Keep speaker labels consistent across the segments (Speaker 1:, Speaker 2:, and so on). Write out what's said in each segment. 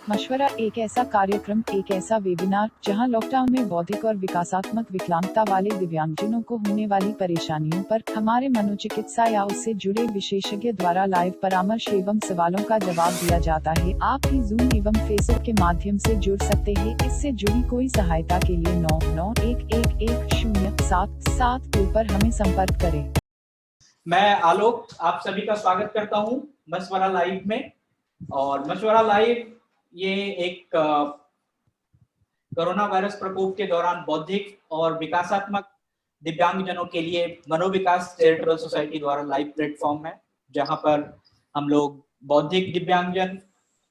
Speaker 1: मशवरा एक ऐसा कार्यक्रम, एक ऐसा वेबिनार जहां लॉकडाउन में बौद्धिक और विकासात्मक विकलांगता वाले दिव्यांगजनों को होने वाली परेशानियों पर हमारे मनोचिकित्सा या उससे जुड़े विशेषज्ञ द्वारा लाइव परामर्श एवं सवालों का जवाब दिया जाता है। आप भी जूम एवं फेसबुक के माध्यम से जुड़ सकते हैं। इससे जुड़ी कोई सहायता के लिए 99111077 पर हमें संपर्क करें।
Speaker 2: मैं आलोक आप सभी का स्वागत करता हूं मशवरा लाइव में। और मशवरा लाइव ये एक कोरोना वायरस प्रकोप के दौरान बौद्धिक और विकासात्मक दिव्यांगजनों के लिए मनोविकास चैरिटेबल सोसाइटी द्वारा लाइव प्लेटफॉर्म है, जहां पर हम लोग बौद्धिक दिव्यांगजन,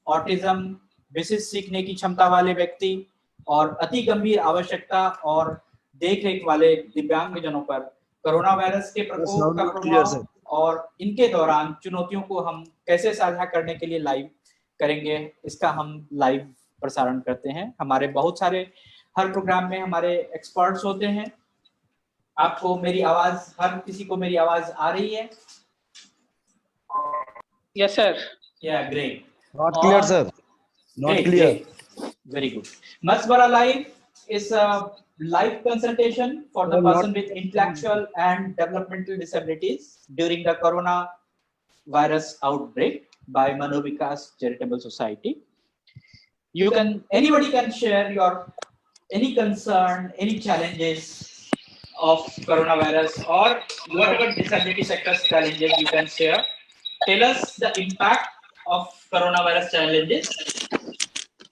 Speaker 2: ऑटिज्म, विशिष्ट सीखने की क्षमता वाले व्यक्ति और अति गंभीर आवश्यकता और देखरेख वाले दिव्यांगजनों पर कोरोना वायरस के प्रकोप का प्रभाव और इनके दौरान चुनौतियों को हम कैसे साझा करने के लिए लाइव करेंगे, इसका हम लाइव प्रसारण करते हैं। हमारे बहुत सारे हर प्रोग्राम में हमारे एक्सपर्ट्स होते हैं। आपको मेरी आवाज, हर किसी को मेरी आवाज आ रही है?
Speaker 3: Yes sir.
Speaker 2: Yeah great.
Speaker 4: Not clear sir, not clear.
Speaker 2: Very good. मशवरा live is a live consultation for the person with intellectual and developmental disabilities during the coronavirus outbreak by Manovikas Charitable Society. Anybody can share your any concern, any challenges of coronavirus or whatever disability sector's challenges you can share. Tell us the impact of coronavirus challenges.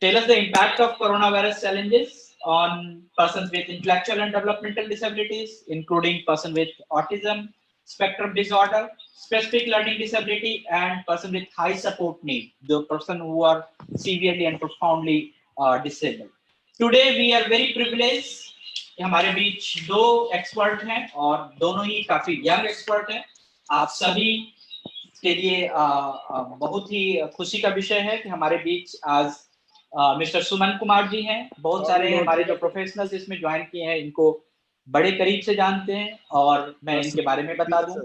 Speaker 2: Tell us the impact of coronavirus challenges on persons with intellectual and developmental disabilities, including person with autism spectrum disorder, specific learning disability, and person with high support need, the person who are severely and profoundly disabled. Today we are very privileged। हमारे बीच दो expert हैं और दोनों ही काफी young expert हैं। आप सभी के लिए बहुत ही खुशी का विषय है कि हमारे बीच आज मिस्टर सुमन कुमार जी हैं। बहुत सारे हमारे जो प्रोफेशनल्स इसमें ज्वाइन किए हैं इनको बड़े करीब से जानते हैं और मैं इनके बारे में बता दूं।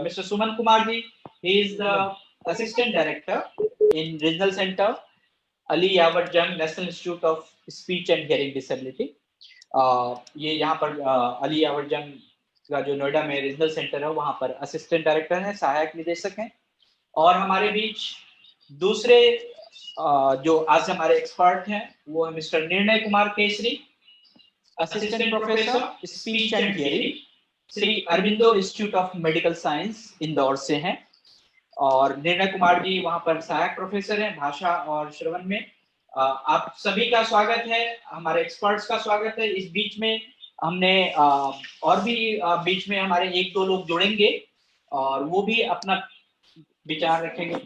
Speaker 2: Mister Suman Kumar ji, he is the assistant director in regional centre Ali Yavar Jung National Institute of Speech and Hearing Disability. ये यहाँ पर अली यावर जंग का जो नोएडा में रीजनल सेंटर है वहाँ पर असिस्टेंट डायरेक्टर हैं, सहायक निदेशक हैं। और हमारे बीच दूसरे जो आज हमारे एक्सपर्ट हैं वो है मिस्टर निर्णय Kumar Kesari, assistant professor speech and hearing, Shri Aurobindo institute of medical science Indore से हैं। और निर्णय कुमार जी वहां पर सहायक प्रोफेसर हैं भाषा और श्रवण में। आप सभी का स्वागत है, हमारे एक्सपर्ट्स का स्वागत है। इस बीच में हमने और भी बीच में हमारे एक दो लोग जुड़ेंगे और वो भी अपना विचार रखेंगे।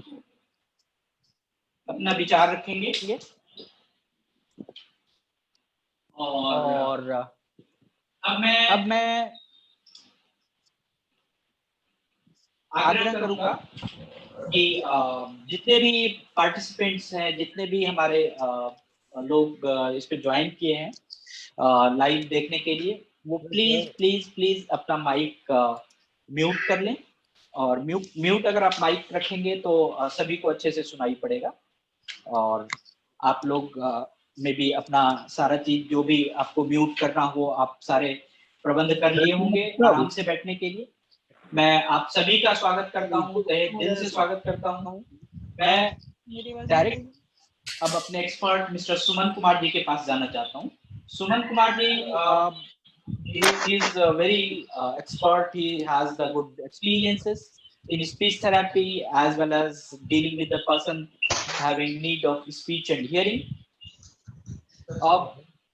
Speaker 2: और अब मैं आग्रह करूंगा कि जितने भी पार्टिसिपेंट्स हैं, जितने भी हमारे लोग इस पे ज्वाइन किए हैं लाइव देखने के लिए, वो प्लीज अपना माइक म्यूट कर लें। और म्यूट अगर आप माइक रखेंगे तो सभी को अच्छे से सुनाई पड़ेगा। और आप लोग में भी अपना सारा चीज जो भी आपको म्यूट करना हो आप सारे प्रबंध कर लिए होंगे आराम से बैठने के लिए। मैं आप सभी का स्वागत करता हूँ, तहे दिल से स्वागत करता हूँ। मैं डायरेक्ट अब अपने एक्सपर्ट मिस्टर सुमन कुमार जी के पास जाना चाहता हूँ। सुमन कुमार जी he is very expert. He has the good experiences in speech therapy as well as dealing with the person having need of speech and hearing.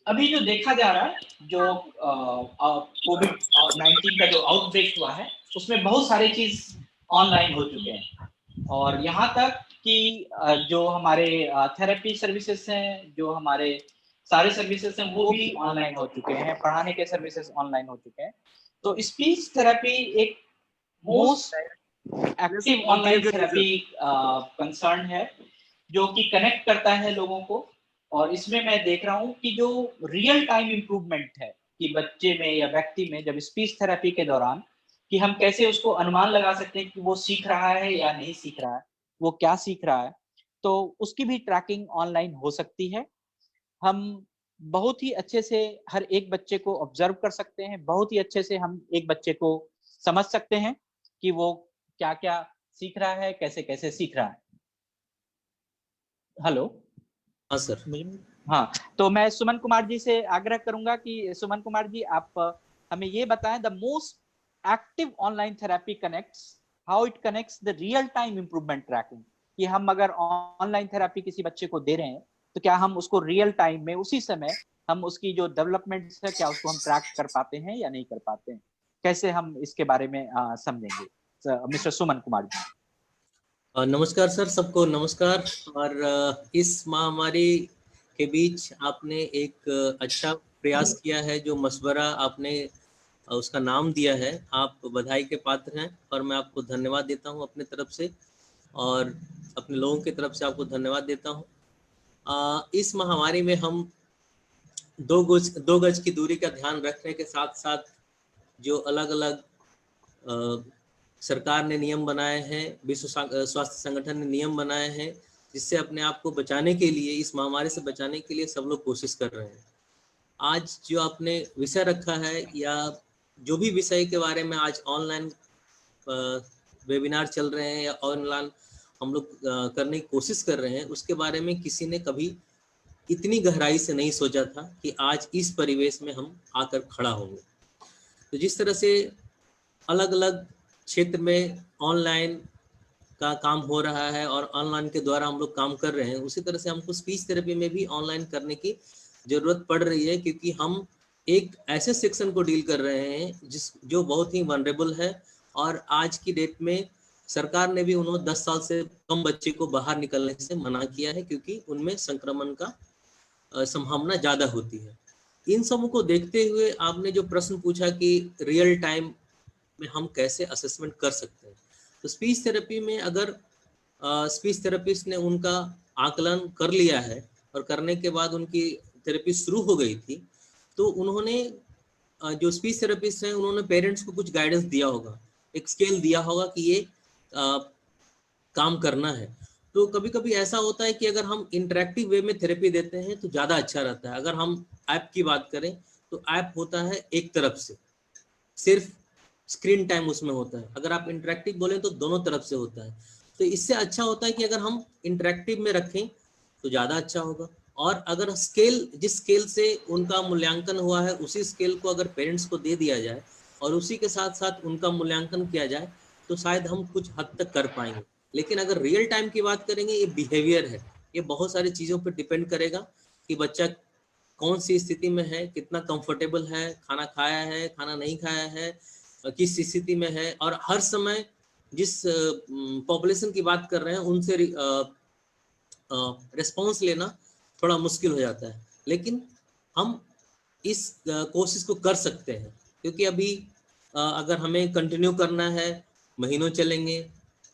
Speaker 2: अभी जो देखा जा रहा है, जो कोविड-19 का जो आउटब्रेक हुआ है उसमें बहुत सारी चीज ऑनलाइन हो चुके हैं। और यहाँ तक कि जो हमारे थेरेपी सर्विसेज हैं, जो हमारे सारे सर्विसेज हैं वो भी ऑनलाइन हो चुके हैं, पढ़ाने के सर्विसेज ऑनलाइन हो चुके हैं। तो स्पीच थेरेपी एक most active online therapy concern है जो कि कनेक्ट करता है लोगों को। और इसमें मैं देख रहा हूँ कि जो रियल टाइम इम्प्रूवमेंट है कि बच्चे में या व्यक्ति में जब स्पीच थेरेपी के दौरान कि हम कैसे उसको अनुमान लगा सकते हैं कि वो सीख रहा है या नहीं सीख रहा है, वो क्या सीख रहा है। तो उसकी भी ट्रैकिंग ऑनलाइन हो सकती है। हम बहुत ही अच्छे से हर एक बच्चे को ऑब्जर्व कर सकते हैं, बहुत ही अच्छे से हम एक बच्चे को समझ सकते हैं कि वो क्या-क्या सीख रहा है, कैसे-कैसे सीख रहा है। हेलो?
Speaker 3: हाँ सर।
Speaker 2: हाँ, तो मैं सुमन कुमार जी से आग्रह करूँगा कि सुमन कुमार जी आप हमें ये बताएँ the most active online therapy connects how it connects the real time improvement tracking कि हम अगर ऑनलाइन थेरेपी किसी बच्चे को दे रहे हैं, तो क्या हम उसको रियल टाइम में उसी समय हम उसकी जो डेवलपमेंट्स है, क्या उसको हम ट्रैक कर पाते हैं या नहीं कर पाते हैं? कैसे हम इसके बारे में समझेंगे? मिस्टर सुमन कुमार जी।
Speaker 3: नमस्कार सर, सबको नमस्कार। और इस महामारी के बीच आपने एक अच्छा प्रयास किया है, जो मशवरा आपने उसका नाम दिया है, आप बधाई के पात्र हैं और मैं आपको धन्यवाद देता हूं अपने तरफ से और अपने लोगों की तरफ से आपको धन्यवाद देता हूं। इस महामारी में हम दो गज की दूरी का ध्यान रखने के साथ साथ जो अलग-अलग सरकार ने नियम बनाए हैं, विश्व स्वास्थ्य संगठन ने नियम बनाए हैं, जिससे अपने आप को बचाने के लिए, इस महामारी से बचाने के लिए सब लोग कोशिश कर रहे हैं। आज जो आपने विषय रखा है या जो भी विषय के बारे में आज ऑनलाइन वेबिनार चल रहे हैं या ऑनलाइन हम लोग करने की कोशिश कर रहे हैं, उसके बारे में किसी ने कभी इतनी गहराई से नहीं सोचा था कि आज इस परिवेश में हम आकर खड़ा होंगे। तो जिस तरह से अलग-अलग क्षेत्र में ऑनलाइन का काम हो रहा है और ऑनलाइन के द्वारा हम लोग काम कर रहे हैं, उसी तरह से हमको स्पीच थेरेपी में भी ऑनलाइन करने की ज़रूरत पड़ रही है, क्योंकि हम एक ऐसे सेक्शन को डील कर रहे हैं जो बहुत ही वनरेबल है। और आज की डेट में सरकार ने भी उन्होंने 10 साल से कम बच्चे को बाहर निकलने से मना किया है, क्योंकि उनमें संक्रमण का संभावना ज़्यादा होती है। इन सबों को देखते हुए आपने जो प्रश्न पूछा कि रियल टाइम में हम कैसे असेसमेंट कर सकते हैं, तो स्पीच थेरेपी में अगर स्पीच थेरेपिस्ट ने उनका आकलन कर लिया है और करने के बाद उनकी थेरेपी शुरू हो गई थी, तो उन्होंने जो स्पीच थेरेपिस्ट हैं उन्होंने पेरेंट्स को कुछ गाइडेंस दिया होगा, एक स्केल दिया होगा कि ये काम करना है। तो कभी-कभी ऐसा होता है कि अगर हम इंटरैक्टिव वे में थेरेपी देते हैं तो ज़्यादा अच्छा रहता है। अगर हम ऐप की बात करें तो ऐप होता है एक तरफ से, सिर्फ स्क्रीन टाइम उसमें होता है। अगर आप इंटरैक्टिव बोलें तो दोनों तरफ से होता है। तो इससे अच्छा होता है कि अगर हम इंटरैक्टिव में रखें तो ज़्यादा अच्छा होगा। और अगर जिस स्केल से उनका मूल्यांकन हुआ है उसी स्केल को अगर पेरेंट्स को दे दिया जाए और उसी के साथ साथ उनका मूल्यांकन किया जाए तो शायद हम कुछ हद तक कर पाएंगे। लेकिन अगर रियल टाइम की बात करेंगे, ये बिहेवियर है, ये बहुत सारी चीज़ों पर डिपेंड करेगा कि बच्चा कौन सी स्थिति में है, कितना कंफर्टेबल है, खाना खाया है, खाना नहीं खाया है, किस स्थिति में है। और हर समय जिस पॉपुलेशन की बात कर रहे हैं उनसे रिस्पॉन्स लेना थोड़ा मुश्किल हो जाता है। लेकिन हम इस कोशिश को कर सकते हैं, क्योंकि अभी अगर हमें कंटिन्यू करना है, महीनों चलेंगे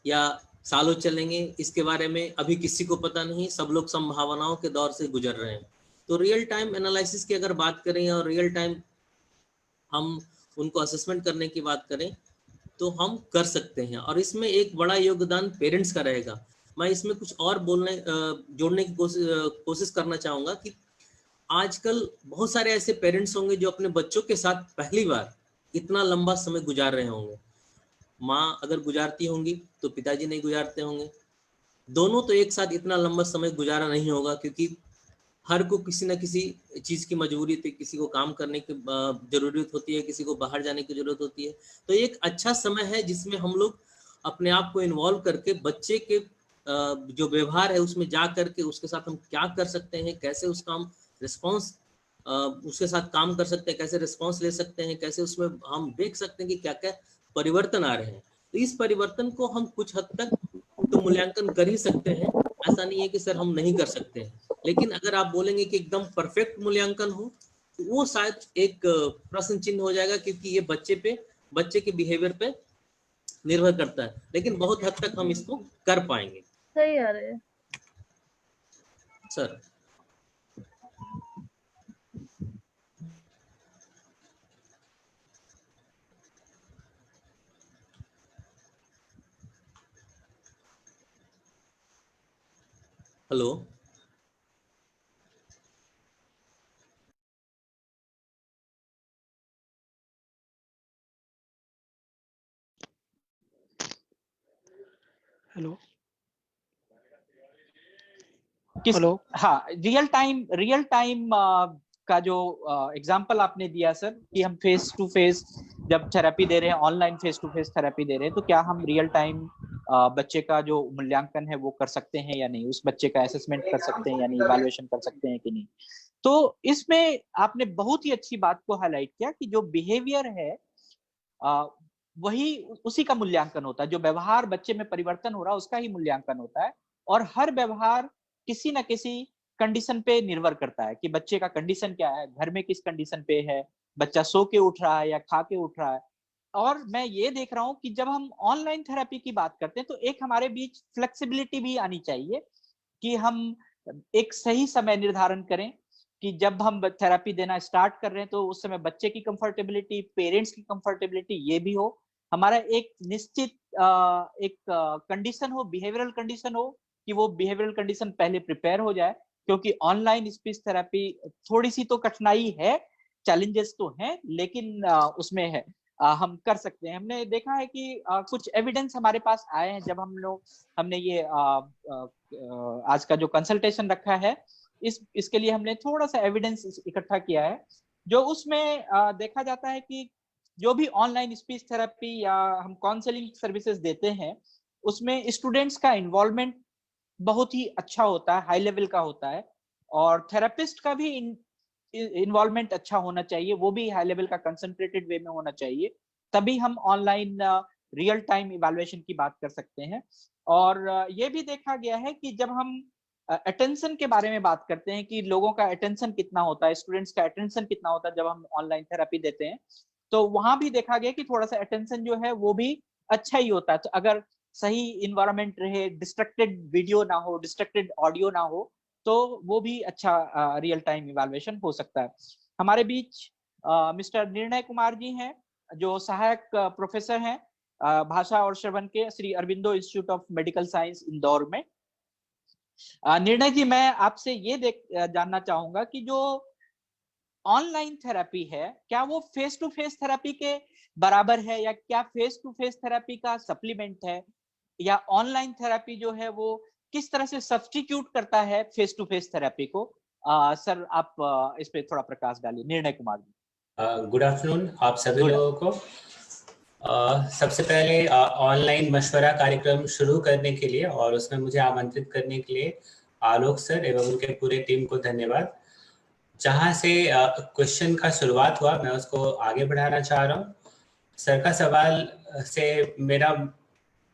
Speaker 3: या सालों चलेंगे, इसके बारे में अभी किसी को पता नहीं। सब लोग संभावनाओं के दौर से गुजर रहे हैं। तो रियल टाइम एनालिसिस की अगर बात करें और रियल टाइम हम उनको असेसमेंट करने की बात करें तो हम कर सकते हैं। और इसमें एक बड़ा योगदान पेरेंट्स का रहेगा। मैं इसमें कुछ और जोड़ने की कोशिश करना चाहूँगा कि आजकल बहुत सारे ऐसे पेरेंट्स होंगे जो अपने बच्चों के साथ पहली बार इतना लंबा समय गुजार रहे होंगे। माँ अगर गुजारती होंगी तो पिताजी नहीं गुजारते होंगे। दोनों तो एक साथ इतना लंबा समय गुजारा नहीं होगा, क्योंकि हर को किसी न किसी चीज़ की मजबूरी थी, किसी को काम करने की ज़रूरत होती है, किसी को बाहर जाने की ज़रूरत होती है। तो एक अच्छा समय है जिसमें हम लोग अपने आप को इन्वॉल्व करके बच्चे के जो व्यवहार है उसमें जा करके उसके साथ हम क्या कर सकते हैं, कैसे उसका हम रिस्पॉन्स उसके साथ काम कर सकते हैं, कैसे रिस्पॉन्स ले सकते हैं, कैसे उसमें हम देख सकते हैं कि क्या-क्या परिवर्तन आ रहे हैं। तो इस परिवर्तन को हम कुछ हद तक तो मूल्यांकन कर ही सकते हैं। ऐसा नहीं है कि सर हम नहीं कर सकते हैं। लेकिन अगर आप बोलेंगे कि एकदम परफेक्ट मूल्यांकन हो तो वो शायद एक प्रश्न चिन्ह हो जाएगा, क्योंकि ये बच्चे के बिहेवियर पे निर्भर करता है। लेकिन बहुत हद तक हम इसको कर पाएंगे।
Speaker 5: सही आ रहे हैं।
Speaker 3: सर हेलो,
Speaker 5: हेलो
Speaker 2: किस
Speaker 5: हेलो
Speaker 2: हाँ, रियल टाइम का जो एग्जांपल आपने दिया सर, कि हम फेस टू फेस जब थेरेपी दे रहे हैं, online face to face therapy दे रहे हैं, तो क्या हम रियल टाइम बच्चे का जो मूल्यांकन है वो कर सकते हैं या नहीं, उस बच्चे का असेसमेंट कर सकते हैं या नहीं, इवैल्यूएशन कर सकते हैं कि नहीं। तो इसमें आपने बहुत ही अच्छी बात को हाईलाइट किया कि जो बिहेवियर है अ, वही उसी का मूल्यांकन होता है, जो व्यवहार बच्चे में परिवर्तन हो रहा है उसका ही मूल्यांकन होता है। और हर व्यवहार किसी न किसी कंडीशन पे निर्भर करता है कि बच्चे का कंडीशन क्या है, घर में किस कंडीशन पे है, बच्चा सो के उठ रहा है या खा के उठ रहा है। और मैं ये देख रहा हूँ कि जब हम ऑनलाइन थेरेपी की बात करते हैं तो एक हमारे बीच फ्लेक्सिबिलिटी भी आनी चाहिए कि हम एक सही समय निर्धारण करें कि जब हम थेरेपी देना स्टार्ट कर रहे हैं तो उस समय बच्चे की कंफर्टेबिलिटी, पेरेंट्स की कंफर्टेबिलिटी ये भी हो, हमारा एक निश्चित एक कंडीशन हो, बिहेवियरल कंडीशन हो, कि वो बिहेवियरल कंडीशन पहले प्रिपेयर हो जाए। क्योंकि ऑनलाइन स्पीच थेरेपी थोड़ी सी तो कठिनाई है, चैलेंजेस तो हैं, लेकिन उसमें है, हम कर सकते हैं। हमने देखा है कि कुछ एविडेंस हमारे पास आए हैं जब हमने ये आज का जो कंसल्टेशन रखा है, इसके लिए हमने थोड़ा सा एविडेंस इकट्ठा किया है, जो उसमें देखा जाता है कि जो भी ऑनलाइन स्पीच थेरेपी या हम काउंसलिंग सर्विसेज देते हैं, उसमें स्टूडेंट्स का इन्वॉल्वमेंट बहुत ही अच्छा होता है, हाई लेवल का होता है। और थेरेपिस्ट का भी इन्वॉल्वमेंट अच्छा होना चाहिए, वो भी हाई लेवल का कंसंट्रेटेड वे में होना चाहिए, तभी हम ऑनलाइन रियल टाइम इवैल्यूएशन की बात कर सकते हैं। और ये भी देखा गया है कि जब हम अटेंशन के बारे में बात करते हैं कि लोगों का अटेंशन कितना होता है, स्टूडेंट्स का अटेंशन कितना होता है जब हम ऑनलाइन थेरेपी देते हैं, तो वहां भी देखा गया कि थोड़ा सा अटेंशन जो है वो भी अच्छा ही होता है। तो अगर सही इन्वायरमेंट रहे, डिस्ट्रक्टेड वीडियो ना हो, डिस्ट्रक्टेड ऑडियो ना हो, तो वो भी अच्छा रियल टाइम इवैल्यूएशन हो सकता है। हमारे बीच मिस्टर निर्णय कुमार जी हैं, जो सहायक प्रोफेसर हैं भाषा और श्रवण के Shri Aurobindo institute of medical science Indore में। निर्णय जी, मैं आपसे ये जानना चाहूंगा कि जो ऑनलाइन थेरेपी है, क्या वो फेस टू फेस थेरेपी के बराबर है, या क्या फेस टू फेस थेरेपी का सप्लीमेंट है, या ऑनलाइन थेरेपी जो है वो किस तरह से सब्स्टिट्यूट करता है फेस टू फेस थेरेपी को? सर, आप इस पे थोड़ा प्रकाश डालिए। निर्णय कुमार जी।
Speaker 6: गुड आफ्टरनून आप सभी
Speaker 2: Good.
Speaker 6: लोगों को। सबसे पहले ऑनलाइन मशवरा कार्यक्रम शुरू करने के लिए और उसमें मुझे आमंत्रित करने के लिए आलोक सर एवं उनके पूरे टीम को धन्यवाद। जहां से क्वेश्चन का शुरुआत हुआ, मैं उसको आगे बढ़ाना चाह रहा हूँ। सर का सवाल से मेरा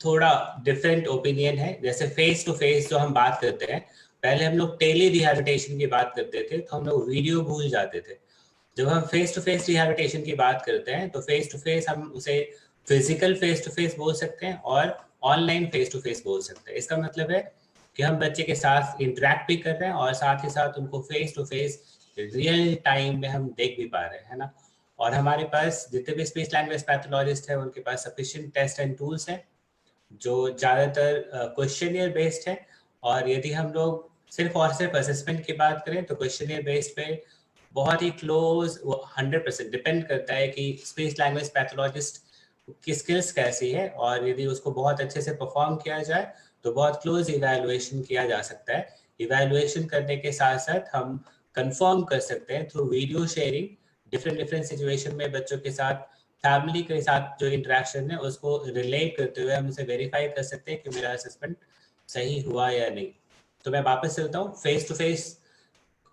Speaker 6: थोड़ा डिफरेंट ओपिनियन है। जैसे फेस टू फेस जो हम बात करते हैं, पहले हम लोग टेली रिहैबिलिटेशन की बात करते थे तो हम लोग वीडियो भूल जाते थे। जब हम फेस टू फेस रिहैबिलिटेशन की बात करते हैं तो फेस टू फेस हम उसे फिजिकल फेस टू फेस बोल सकते हैं और ऑनलाइन फेस टू फेस बोल सकते हैं। इसका मतलब है कि हम बच्चे के साथ इंटरेक्ट भी कर रहे हैं और साथ ही साथ उनको face to face real time में हम देख भी पा रहे हैं, है ना। और हमारे पास जितने भी स्पीच लैंग्वेज पैथोलॉजिस्ट हैं उनके पास सफिशिएंट टेस्ट एंड टूल्स हैं जो ज़्यादातर क्वेश्चनियर बेस्ड है। और यदि हम लोग सिर्फ और सिर्फ असेसमेंट की बात करें तो क्वेश्चनियर बेस्ड पे बहुत ही क्लोज 100% डिपेंड करता है कि स्पीच लैंग्वेज पैथोलॉजिस्ट की स्किल्स कैसी है, और यदि उसको बहुत अच्छे से परफॉर्म किया जाए तो बहुत क्लोज इवैल्यूएशन किया जा सकता है। इवैल्यूएशन करने के साथ साथ हम कंफर्म कर सकते हैं through video sharing different situation में बच्चों के साथ, फैमिली के साथ जो इंटरेक्शन है उसको रिलेट करते हुए हम उसे वेरीफाई कर सकते हैं कि मेरा असेसमेंट सही हुआ या नहीं। तो मैं वापस चलता हूँ फेस टू फेस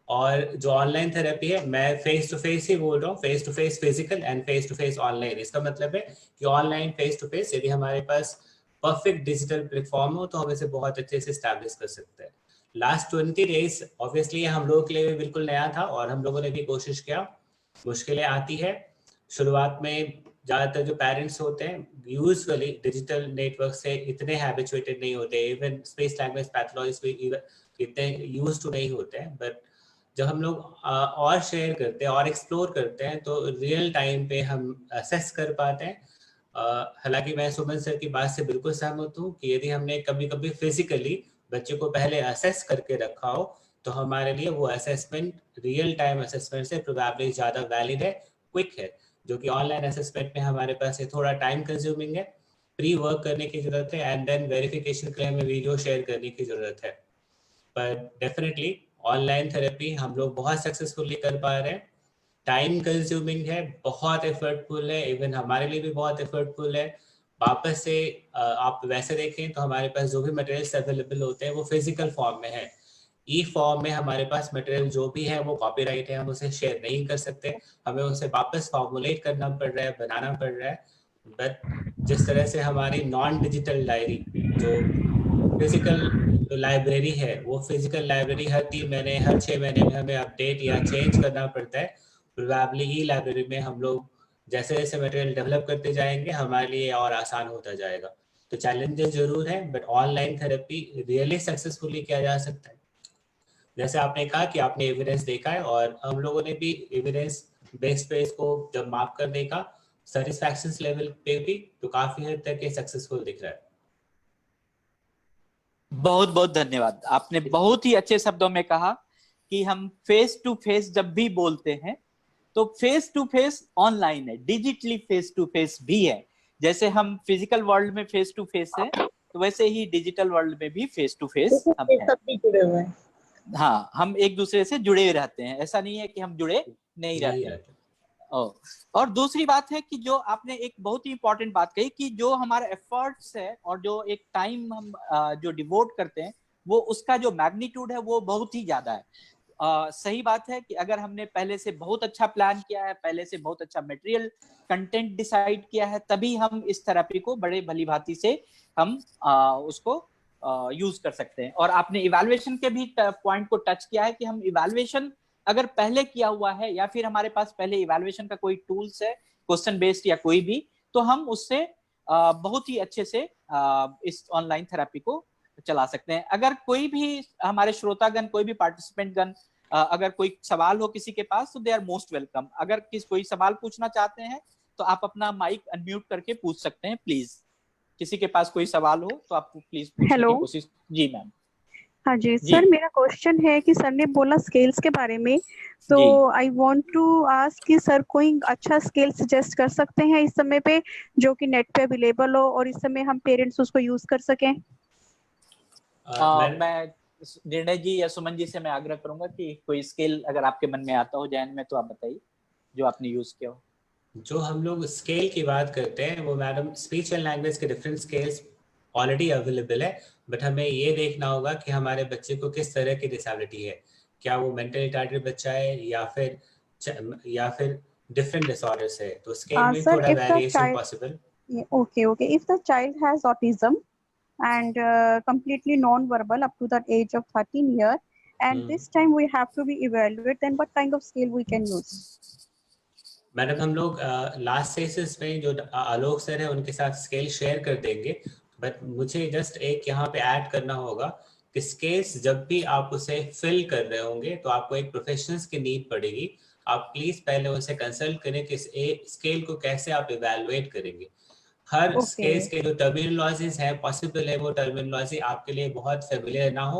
Speaker 6: और जो ऑनलाइन थेरेपी है, मैं फेस टू फेस ही बोल रहा हूँ, face to face physical and face to face online. इसका मतलब है कि ऑनलाइन फेस टू फेस यदि हमारे पास परफेक्ट डिजिटल प्लेटफॉर्म हो तो हम इसे बहुत अच्छे से स्टैब्लिश कर सकते हैं। लास्ट 20 डेज ऑब्वियसली हम लोगों के लिए भी बिल्कुल नया था और हम लोगों ने भी कोशिश किया। मुश्किलें आती है शुरुआत में, ज़्यादातर जो पेरेंट्स होते हैं यूजुअली डिजिटल नेटवर्क से इतने हैबिचुएटेड नहीं होते, इवन स्पीच लैंग्वेज पैथोलॉजिस्ट भी इतने यूज टू नहीं होते हैं। बट जब हम लोग और शेयर करते हैं और एक्सप्लोर करते हैं तो रियल टाइम पे हम असेस कर पाते हैं। हालांकि मैं सुमन सर की बात से बिल्कुल सहमत हूँ कि यदि हमने कभी कभी फिजिकली बच्चे को पहले असेस करके रखा हो, तो हमारे लिए वो असेसमेंट रियल टाइम असेसमेंट से प्रोबेबली ज़्यादा वैलिड है, क्विक है। जो कि ऑनलाइन असेसमेंट में हमारे पास थोड़ा टाइम कंज्यूमिंग है, प्री वर्क करने की जरूरत है, एंड देन वेरिफिकेशन के लिए हमें वीडियो शेयर करने की जरूरत है। पर डेफिनेटली ऑनलाइन थेरेपी हम लोग बहुत सक्सेसफुली कर पा रहे हैं। टाइम कंज्यूमिंग है, बहुत एफर्टफुल है, इवन हमारे लिए भी बहुत एफर्टफुल है। वापस से आप वैसे देखें तो हमारे पास जो भी मटेरियल्स अवेलेबल होते हैं वो फिजिकल फॉर्म में है। ई फॉर्म में हमारे पास मटेरियल जो भी है वो कॉपीराइट है, हम उसे शेयर नहीं कर सकते, हमें उसे वापस फॉर्मुलेट करना पड़ रहा है, बनाना पड़ रहा है। बट जिस तरह से हमारी नॉन डिजिटल डायरी, जो फिजिकल जो लाइब्रेरी है, वो फिजिकल लाइब्रेरी हर 3 महीने हर 6 महीने में हमें अपडेट या चेंज करना पड़ता है। प्रोबेबली ई लाइब्रेरी में हम लोग जैसे जैसे मटेरियल डेवलप करते जाएंगे हमारे लिए और आसान होता जाएगा। तो चैलेंजेस जरूर है, but online therapy really successfully किया जा सकता है। जैसे आपने कहा कि आपने एविडेंस देखा है, और हम लोगों ने भी एविडेंस बेस पे इसको जब माप कर देखा सेटिस्फैक्शन लेवल पे भी, तो काफी हद तक ये सक्सेसफुल दिख रहा है।
Speaker 2: बहुत बहुत धन्यवाद। आपने बहुत ही अच्छे शब्दों में कहा कि हम फेस टू फेस जब भी बोलते हैं तो फेस टू फेस ऑनलाइन है, डिजिटली फेस टू फेस भी है। जैसे हम फिजिकल वर्ल्ड में फेस टू फेस है, तो वैसे ही डिजिटल वर्ल्ड में भी फेस टू फेस हम हैं। हाँ, हम एक दूसरे से जुड़े रहते हैं, ऐसा नहीं है कि हम जुड़े नहीं रहते। और दूसरी बात है कि जो आपने एक बहुत ही इंपॉर्टेंट बात कही कि जो हमारा एफर्ट्स है और जो एक टाइम हम जो डिवोट करते हैं, वो उसका जो मैग्नीट्यूड है वो बहुत ही ज्यादा है। सही बात है कि अगर हमने पहले से बहुत अच्छा प्लान किया है, पहले से बहुत अच्छा मटेरियल कंटेंट डिसाइड किया है, तभी हम इस थेरेपी को बड़े भली भांति से हम उसको यूज कर सकते हैं। और आपने इवैल्यूएशन के भी पॉइंट को टच किया है कि हम इवैल्यूएशन अगर पहले किया हुआ है या फिर हमारे पास पहले इवैल्यूएशन का कोई टूल्स है, क्वेश्चन बेस्ड या कोई भी, तो हम उससे बहुत ही अच्छे से इस ऑनलाइन थेरेपी को चला सकते हैं। अगर कोई भी हमारे श्रोतागण, कोई भी पार्टिसिपेंट गण, अगर कोई सवाल हो किसी के पास, तो दे आर मोस्ट वेलकम। अगर कोई सवाल पूछना चाहते हैं तो आप अपना माइक अनम्यूट करके पूछ सकते हैं। प्लीज, किसी के पास कोई सवाल हो तो आप प्लीज पूछने की कोशिश। जी मैम।
Speaker 5: हाँ जी सर, मेरा क्वेश्चन है कि सर ने बोला स्केल्स के बारे में, तो आई वांट टू आस्क कि सर कोई अच्छा स्केल सजेस्ट कर सकते हैं इस समय पे जो कि नेट पे अवेलेबल हो और इस समय हम पेरेंट्स उसको यूज कर सकें।
Speaker 2: मैं निर्णय जी या सुमन जी से मैं आग्रह करूंगा कि कोई स्केल अगर आपके मन में आता हो जहन में, तो आप बताइए जो आपने यूज किया हो।
Speaker 6: जो हम लोग स्केल की बात करते हैं वो मैडम स्पीच एंड लैंग्वेज के डिफरेंट स्केल्स ऑलरेडी अवेलेबल है, बट हमें ये देखना होगा कि हमारे बच्चे को किस तरह की डिसेबिलिटी है। क्या वो मेंटली रिटार्डेड बच्चा है या फिर डिफरेंट डिसऑर्डर्स है, तो स्केल में थोड़ा variation possible.
Speaker 5: Okay, if the child has autism and completely non-verbal up to the age of 13 years, and this time we have to be evaluated, then what kind of scale we can use?
Speaker 6: Madam हम लोग last sessions में जो आलोक sir है उनके साथ scale share कर देंगे, but मुझे जस्ट एक यहाँ पे ऐड करना होगा कि स्केल्स जब भी आप उसे फिल कर रहे होंगे तो आपको एक प्रोफेशनल्स की नीड पड़ेगी। आप प्लीज पहले उनसे कंसल्ट करें कि स्केल को कैसे आप इवेलुएट करेंगे। हर स्केल्स के जो टर्मिनोलॉजीज है, पॉसिबल है वो टर्मिनोलॉजी आपके लिए बहुत फेमिलियर ना हो,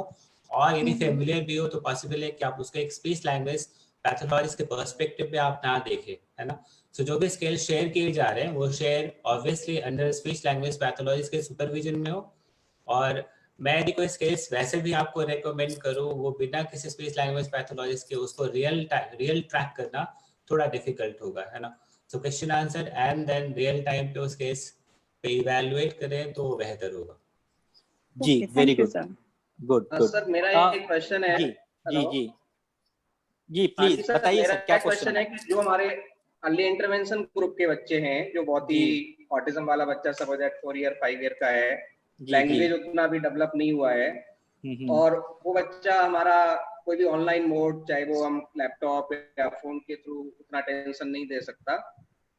Speaker 6: और यदि फेमिलियर भी हो तो पॉसिबल है कि आप उसको एक स्पीच लैंग्वेज पैथोलॉजिस्ट के पर्सपेक्टिव में आप ना देखें, है ना। सो जो भी स्केल शेयर किए जा रहे हैं वो share obviously under speech language pathologist के सुपरविजन में हो। और मैं यदि कोई स्केल्स वैसे भी आपको रेकमेंड करूँ वो बिना किसी स्पीच लैंग्वेज पैथोलॉजिस्ट के, उसको रियल ट्रैक करना थोड़ा डिफिकल्ट होगा, है ना। So question answer and then real time पे उस केस पे इवैल्यूएट करें तो बेहतर होगा।
Speaker 2: जी, वेरी गुड गुड।
Speaker 7: सर मेरा एक क्वेश्चन है।
Speaker 2: जी प्लीज बताइए सर, क्या क्वेश्चन है?
Speaker 7: कि जो हमारे अर्ली इंटरवेंशन ग्रुप के बच्चे हैं, जो बहुत ही ऑटिज्म वाला बच्चा सब 4 ईयर 5 ईयर का है, लैंग्वेज उतना भी डेवलप नहीं हुआ है, और वो बच्चा हमारा कोई भी ऑनलाइन मोड, चाहे वो हम लैपटॉप या फोन के थ्रू उतना टेंशन नहीं दे सकता,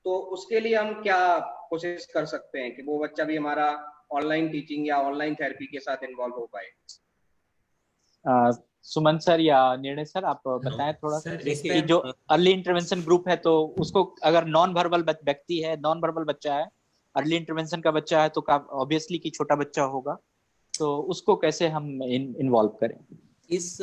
Speaker 7: तो उसके लिए हम क्या कोशिश कर सकते हैं कि वो बच्चा भी हमारा ऑनलाइन टीचिंग या ऑनलाइन थेरेपी के साथ इन्वॉल्व हो पाए?
Speaker 2: सुमन सर या निर्णय सर, आप बताएं थोड़ा सा। जैसे जो अर्ली इंटरवेंशन ग्रुप है, तो उसको अगर नॉन वर्बल व्यक्ति है, नॉन वर्बल बच्चा है, अर्ली इंटरवेंशन का बच्चा है, तो ऑब्वियसली कि छोटा बच्चा होगा। तो उसको कैसे हम इन्वॉल्व करें?
Speaker 3: इस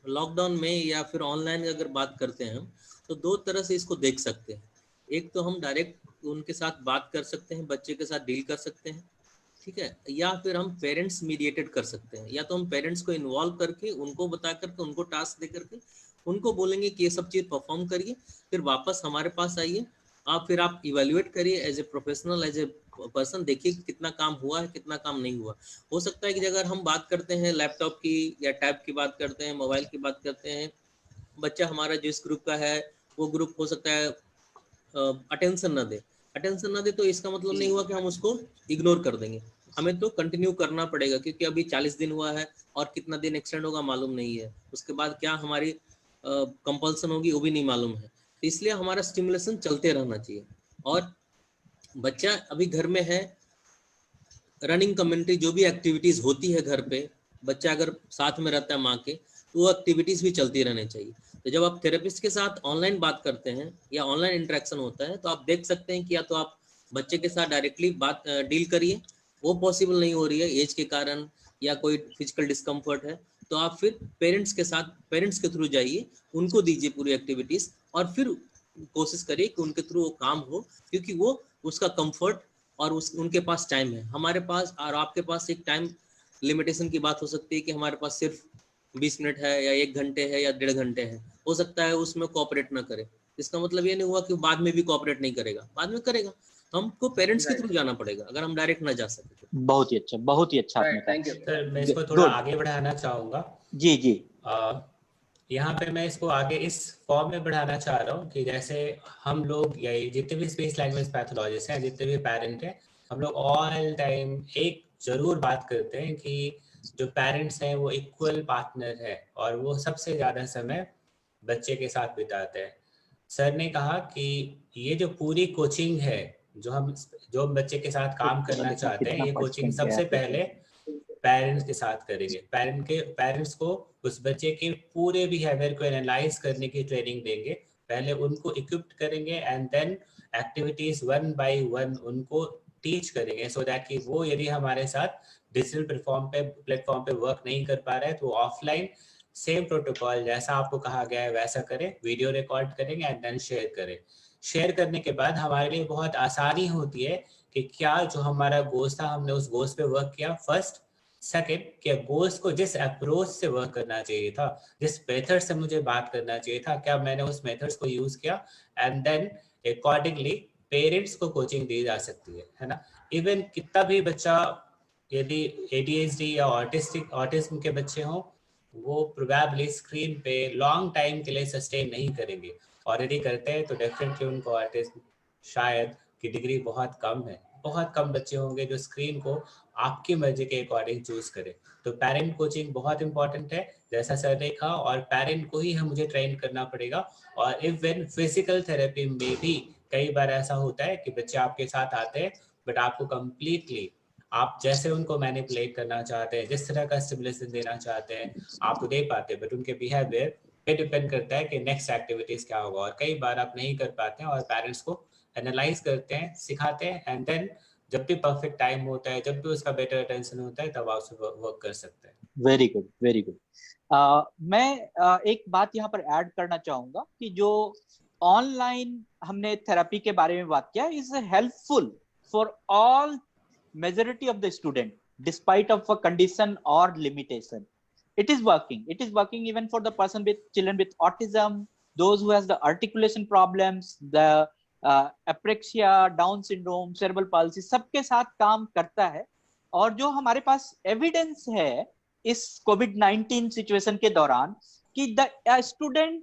Speaker 3: लॉकडाउन में या फिर ऑनलाइन अगर बात करते हैं हम, तो दो तरह से इसको देख सकते हैं। एक तो हम डायरेक्ट उनके साथ बात कर सकते हैं, बच्चे के साथ डील कर सकते हैं, ठीक है, या फिर हम पेरेंट्स मीडिएटेड कर सकते हैं। या तो हम पेरेंट्स को इन्वॉल्व करके, उनको बता करके, उनको टास्क दे करके उनको बोलेंगे कि ये सब चीज़ परफॉर्म करिए, फिर वापस हमारे पास आइए, फिर आप इवेल्युएट करिए as a professional, as a person, देखिए कितना काम हुआ है, कितना काम नहीं हुआ। हो सकता है कि अगर हम बात करते हैं लैपटॉप की या टैब की बात करते हैं, मोबाइल की बात करते हैं, बच्चा हमारा जिस ग्रुप का है वो ग्रुप हो सकता है अटेंशन ना दे, तो इसका मतलब नहीं हुआ कि हम उसको इग्नोर कर देंगे। हमें तो कंटिन्यू करना पड़ेगा, क्योंकि अभी 40 दिन हुआ है और कितना दिन एक्सटेंड होगा मालूम नहीं है, उसके बाद क्या हमारी कंपल्सन होगी वो भी नहीं मालूम है। तो इसलिए हमारा स्टिमुलेशन चलते रहना चाहिए। और बच्चा अभी घर में है, रनिंग कम्युनिटी जो भी एक्टिविटीज़ होती है घर पे, बच्चा अगर साथ में रहता है माँ के, तो वो एक्टिविटीज़ भी चलती रहनी चाहिए। तो जब आप थेरेपिस्ट के साथ ऑनलाइन बात करते हैं या ऑनलाइन इंटरेक्शन होता है, तो आप देख सकते हैं कि या तो आप बच्चे के साथ डायरेक्टली बात डील करिए, वो पॉसिबल नहीं हो रही है एज के कारण या कोई फिजिकल डिस्कम्फर्ट है, तो आप फिर पेरेंट्स के साथ, पेरेंट्स के थ्रू जाइए, उनको दीजिए पूरी एक्टिविटीज़, और फिर कोशिश करिए कि उनके थ्रू वो काम हो, क्योंकि वो उसका कंफर्ट और उनके पास टाइम है। हमारे पास और आपके पास एक टाइम लिमिटेशन की बात हो सकती है कि हमारे पास सिर्फ 20 मिनट है या 1 घंटे है या 1.5 घंटे है, हो सकता है उसमें कोऑपरेट ना करे। इसका मतलब ये नहीं हुआ कि बाद में भी कोऑपरेट नहीं करेगा, बाद में करेगा। तो हमको पेरेंट्स के थ्रू जाना पड़ेगा अगर हम डायरेक्ट ना जा सके तो।
Speaker 2: बहुत ही अच्छा, बहुत ही अच्छा आपने
Speaker 7: थैंक यू
Speaker 2: कहा।
Speaker 6: सर, मैं इसको थोड़ा आगे बढ़ाना चाहूंगा।
Speaker 2: जी जी।
Speaker 6: यहाँ पे मैं इसको आगे इस फॉर्म में बढ़ाना चाह रहा हूँ कि जैसे हम लोग या जितने भी स्पीच लैंग्वेज पैथोलॉजिस्ट हैं, जितने भी पेरेंट हैं, हम लोग ऑल टाइम एक जरूर बात करते हैं कि जो पेरेंट्स हैं वो इक्वल पार्टनर है और वो सबसे ज्यादा समय बच्चे के साथ बिताते हैं। सर ने कहा कि ये जो पूरी कोचिंग है, जो हम बच्चे के साथ काम करना चाहते हैं, ये कोचिंग सबसे पहले पेरेंट्स के साथ करेंगे। पेरेंट्स को उस बच्चे के पूरे बिहेवियर को एनालाइज करने की ट्रेनिंग देंगे, पहले उनको इक्विप्ड करेंगे एंड देन एक्टिविटीज 1 बाय 1 उनको टीच करेंगे, सो दैट कि वो यदि हमारे साथ डिजिटल प्लेटफॉर्म पे वर्क नहीं कर पा रहे हैं तो ऑफलाइन सेम प्रोटोकॉल जैसा आपको कहा गया है वैसा करें, वीडियो रिकॉर्ड करेंगे एंड देन शेयर करें। शेयर करने के बाद हमारे लिए बहुत आसानी होती है कि क्या जो हमारा गोल्स था हमने उस गोल्स पे वर्क किया, फर्स्ट। सेकंड, क्या गोल्स को जिस अप्रोच से वर्क करना चाहिए था, जिस मेथड से मुझे बात करना चाहिए था, क्या मैंने उस मेथड्स को यूज किया, एंड देन अकॉर्डिंगली पेरेंट्स को कोचिंग दी जा सकती है ना। इवन कितना भी बच्चा यदि ADHD या ऑटिज्म के बच्चे हों, वो प्रोबेबली स्क्रीन पे लॉन्ग टाइम के लिए सस्टेन नहीं करेंगे, और यदि करते हैं तो डेफिनेटली उनको ऑटिज्म शायद की डिग्री बहुत कम है। बहुत कम बच्चे होंगे जो स्क्रीन को आपकी मर्जी के अकॉर्डिंग चूज करें। तो पेरेंट कोचिंग बहुत इंपॉर्टेंट है, जैसा सर ने कहा, और पेरेंट को ही मुझे ट्रेन करना पड़ेगा। और इवन फिजिकल थेरेपी में भी कई बार ऐसा होता है कि बच्चे आपके साथ आते हैं बट आपको कंप्लीटली आप जैसे उनको मैनिपुलेट करना चाहते हैं, जिस तरह का स्टिमुलेशन देना चाहते हैं आपको दे पाते, बट उनके बिहेवियर पे डिपेंड करता है कि नेक्स्ट एक्टिविटीज क्या होगा, और कई बार आप नहीं कर पाते हैं और पेरेंट्स को एनालाइज करते हैं, सिखाते हैं, एंड देन जब भी परफेक्ट टाइम होता है, जब भी उसका बेटर अटेंशन होता है, तब आप उससे वर्क कर सकते हैं।
Speaker 2: Very good, very good. मैं एक बात यहाँ पर ऐड करना चाहूंगा कि जो ऑनलाइन हमने थेरेपी के बारे में बात किया, is helpful for all majority of the student despite of a condition और limitation. It is working even for the children with autism, those who has the articulation problems, the apraxia, Down syndrome, cerebral palsy, सबके साथ काम करता है। और जो हमारे पास evidence है इस कोविड-19 सिचुएशन के दौरान कि the student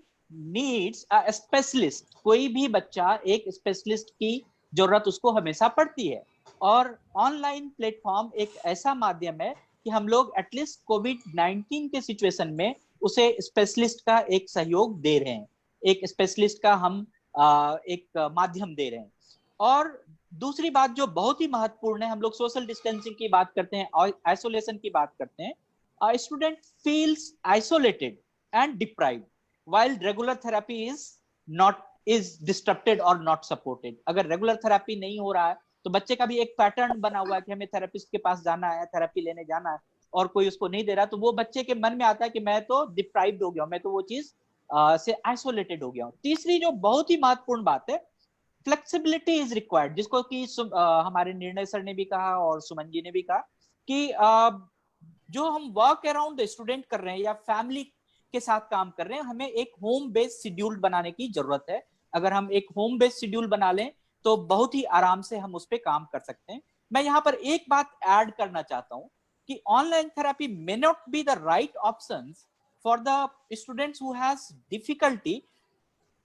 Speaker 2: needs a specialist, कोई भी बच्चा एक स्पेशलिस्ट की जरूरत उसको हमेशा पड़ती है, और ऑनलाइन प्लेटफॉर्म एक ऐसा माध्यम है कि हम लोग एटलीस्ट कोविड-19 के सिचुएशन में उसे स्पेशलिस्ट का एक सहयोग दे रहे हैं, एक स्पेशलिस्ट का हम एक माध्यम दे रहे हैं। और दूसरी बात जो बहुत ही महत्वपूर्ण है, हम लोग सोशल डिस्टेंसिंग की बात करते हैं और आइसोलेशन की बात करते हैं। Student feels isolated and deprived while regular therapy is disturbed और नॉट सपोर्टेड। अगर रेगुलर थेरेपी नहीं हो रहा है तो बच्चे का भी एक पैटर्न बना हुआ है कि हमें थेरेपिस्ट के पास जाना है, थेरेपी लेने जाना है, और कोई उसको नहीं दे रहा, तो वो बच्चे के मन में आता है कि मैं तो डिप्राइव्ड हो गया हूं, मैं तो वो चीज से आइसोलेटेड हो गया हूं। तीसरी जो बहुत ही महत्वपूर्ण बात है, फ्लेक्सिबिलिटी इज रिक्वायर्ड, जिसको कि हमारे निर्णय सर ने भी कहा और सुमन जी ने भी कहा कि जो हम वर्क अराउंड स्टूडेंट कर रहे हैं या फैमिली के साथ काम कर रहे हैं, हमें एक होम बेस्ड शेड्यूल बनाने की जरूरत है। अगर हम एक होम बेस्ड शेड्यूल बना लें तो बहुत ही आराम से हम उस पर काम कर सकते हैं। मैं यहाँ पर एक बात ऐड करना चाहता हूँ कि online therapy may not be the right option for the students who has difficulty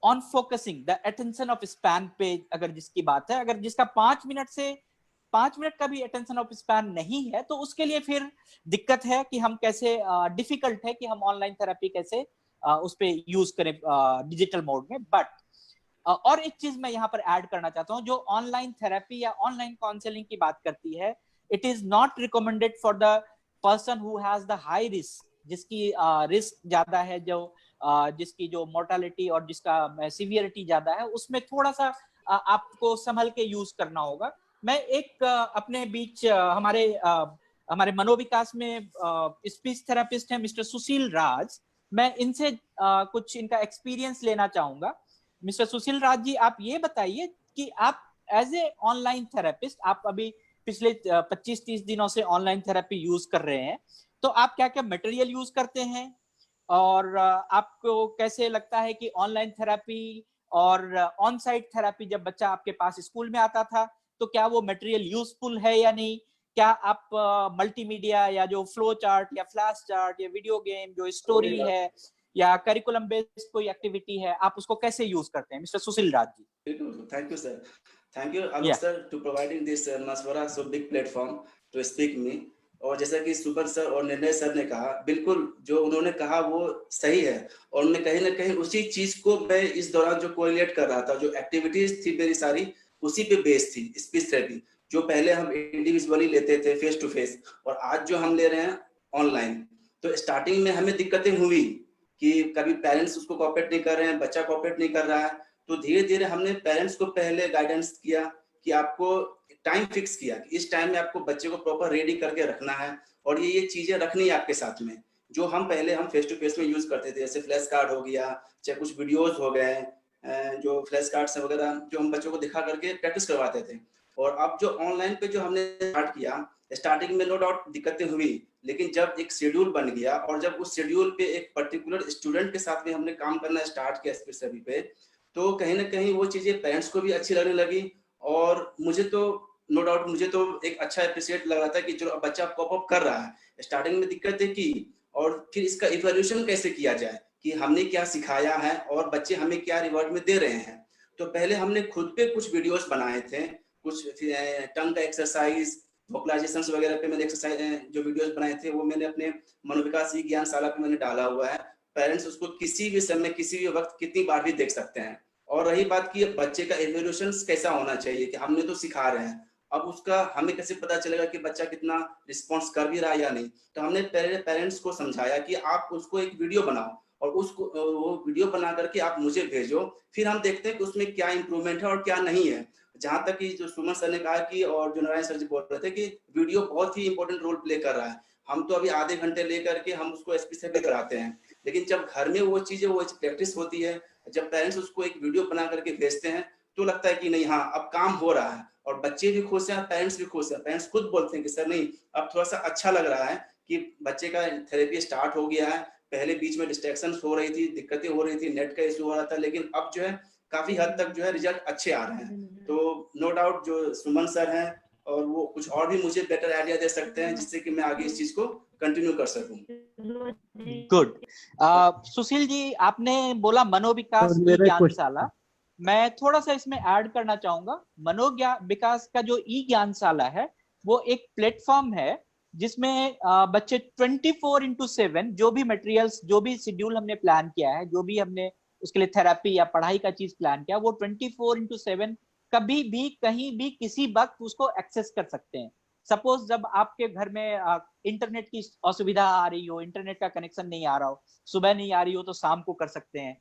Speaker 2: on focusing the attention of span पे। अगर जिसकी बात है, अगर जिसका 5 मिनट का भी अटेंशन ऑफ स्पैन नहीं है, तो उसके लिए फिर दिक्कत है कि हम कैसे, डिफिकल्ट है कि हम ऑनलाइन थेरेपी कैसे उस पे यूज करें डिजिटल मोड में। बट और एक चीज मैं यहाँ पर ऐड करना चाहता हूँ, जो ऑनलाइन थेरेपी या ऑनलाइन काउंसलिंग की बात करती है, it is not recommended for the person who has the high risk, जिसकी रिस्क ज्यादा है, जो जिसकी जो मोर्टालिटी और जिसका सिवियरिटी ज्यादा है, उसमें थोड़ा सा आपको संभल के यूज करना होगा। मैं एक अपने बीच हमारे मनोविकास में स्पीच थेरेपिस्ट है मिस्टर सुशील राज, मैं इनसे कुछ इनका एक्सपीरियंस लेना चाहूंगा। मिस्टर सुशील राज जी, आप ये बताइए कि आप एज ए ऑनलाइन थेरेपिस्ट, आप अभी पिछले 25-30 दिनों से ऑनलाइन थेरेपी यूज कर रहे हैं, तो आप क्या क्या मटेरियल यूज करते हैं, और आपको कैसे लगता है कि ऑनलाइन थेरेपी और ऑन साइट थेरेपी, जब बच्चा आपके पास स्कूल में आता था तो क्या वो मटेरियल यूजफुल है या नहीं? क्या आप मल्टीमीडिया या जो फ्लो चार्ट या फ्लैश चार्ट या वीडियो गेम जो स्टोरी है या करिकुलम बेस्ड कोई एक्टिविटी है, आप उसको कैसे यूज करते हैं? Mr Sushil Raj ji.
Speaker 8: Thank you, sir. Thank you, Alok sir, to providing this Maswara so big platform to speak me. और जैसा कि सुपर सर और निर्णय सर ने कहा, बिल्कुल जो उन्होंने कहा वो सही है, और उन्होंने कहीं ना कहीं उसी चीज को मैं इस दौरान जो कोरिलेट कर रहा था, जो एक्टिविटीज थी मेरी सारी उसी पे बेस्ड थी। स्पीच थेरेपी जो पहले हम इंडिविजुअली लेते थे फेस टू फेस, और आज जो हम ले रहे हैं ऑनलाइन, तो स्टार्टिंग में हमें दिक्कतें हुई कि कभी पेरेंट्स उसको कॉपरेट नहीं कर रहे हैं, बच्चा कॉपरेट नहीं कर रहा है, तो धीरे धीरे हमने पेरेंट्स को पहले गाइडेंस किया कि आपको टाइम फिक्स किया कि इस टाइम में आपको बच्चे को प्रॉपर रेडी करके रखना है, और ये चीजें रखनी है आपके साथ में, जो हम पहले हम फेस टू फेस में यूज करते थे, जैसे फ्लैश कार्ड हो गया, चाहे कुछ वीडियोस हो गए, जो फ्लैश कार्ड्स वगैरह जो हम बच्चों को दिखा करके प्रैक्टिस करवाते थे। और अब जो ऑनलाइन पे जो हमने स्टार्ट किया, स्टार्टिंग में नो डाउट दिक्कतें हुई, लेकिन जब एक शेड्यूल बन गया और जब उस शेड्यूल पे एक पर्टिकुलर स्टूडेंट के साथ में हमने काम करना स्टार्ट किया स्पीच थेरेपी पे, तो कहीं ना कहीं वो चीजें पेरेंट्स को भी अच्छी लगने लगी, और मुझे तो नो डाउट मुझे तो एक अच्छा अप्रिशिएट लग रहा था कि जो बच्चा कॉप अप कर रहा है। स्टार्टिंग में दिक्कतें की, और फिर इसका इवैल्यूएशन कैसे किया जाए कि हमने क्या सिखाया है और बच्चे हमें क्या रिवॉर्ड में दे रहे हैं। तो पहले हमने खुद पे कुछ वीडियोस बनाए थे, कुछ टंग का एक्सरसाइज, वोकलाइजेशंस वगैरह पे मैंने एक्सरसाइज जो वीडियोस बनाए थे वो मैंने अपने मनोविकास ई ज्ञानशाला पे मैंने डाला हुआ है। पेरेंट्स उसको किसी भी समय किसी भी वक्त कितनी बार भी देख सकते हैं। और रही बात कि बच्चे का इवैल्यूएशन कैसा होना चाहिए, कि हमने तो सिखा रहे हैं, अब उसका हमें कैसे पता चलेगा कि बच्चा कितना रिस्पॉन्स कर भी रहा है या नहीं। तो हमने पहले पेरेंट्स को समझाया कि आप उसको एक वीडियो बनाओ और उसको वो वीडियो बना करके आप मुझे भेजो, फिर हम देखते हैं कि उसमें क्या इंप्रूवमेंट है और क्या नहीं है। जहां तक कि जो सुमन सर ने कहा कि और जो नारायण सर जी बोल रहे थे कि वीडियो बहुत ही इंपॉर्टेंट रोल प्ले कर रहा है, हम तो अभी आधे घंटे लेकर के हम उसको स्पीच थेरेपी कराते हैं, लेकिन जब घर में वो चीजें वो प्रैक्टिस होती है, जब पेरेंट्स उसको एक वीडियो बना करके भेजते हैं तो लगता है कि नहीं हाँ अब काम हो रहा है, और बच्चे भी खुश हैं, पेरेंट्स भी खुश हैं। पेरेंट्स खुद बोलते हैं कि सर नहीं अब थोड़ा सा अच्छा लग रहा है कि बच्चे का थेरेपी स्टार्ट हो गया है, पहले बीच में डिस्ट्रैक्शन हो रही थी, दिक्कतें हो रही थी, नेट का इशू हो रहा था, लेकिन अब जो है काफी हद तक जो है रिजल्ट अच्छे आ रहे हैं। तो नो डाउट जो सुमन सर हैं और वो कुछ और भी मुझे बेटर आइडिया दे सकते हैं जिससे कि मैं आगे इस चीज को कंटिन्यू कर सकूं।
Speaker 2: गुड। सुशील जी, आपने बोला मनोविकास ई ज्ञानशाला, मैं थोड़ा सा इसमें ऐड करना चाहूंगा। मनोविकास का जो ई ज्ञानशाला है वो एक प्लेटफॉर्म है जिसमें बच्चे 24/7 जो भी मटेरियल्स, जो भी शेड्यूल हमने प्लान किया है, जो भी हमने उसके लिए थेरेपी या पढ़ाई का चीज प्लान किया, वो 24/7 कभी भी कहीं भी किसी वक्त उसको एक्सेस कर सकते हैं। सपोज जब आपके घर में इंटरनेट की असुविधा आ रही हो, इंटरनेट का कनेक्शन नहीं आ रहा हो, सुबह नहीं आ रही हो तो शाम को कर सकते हैं,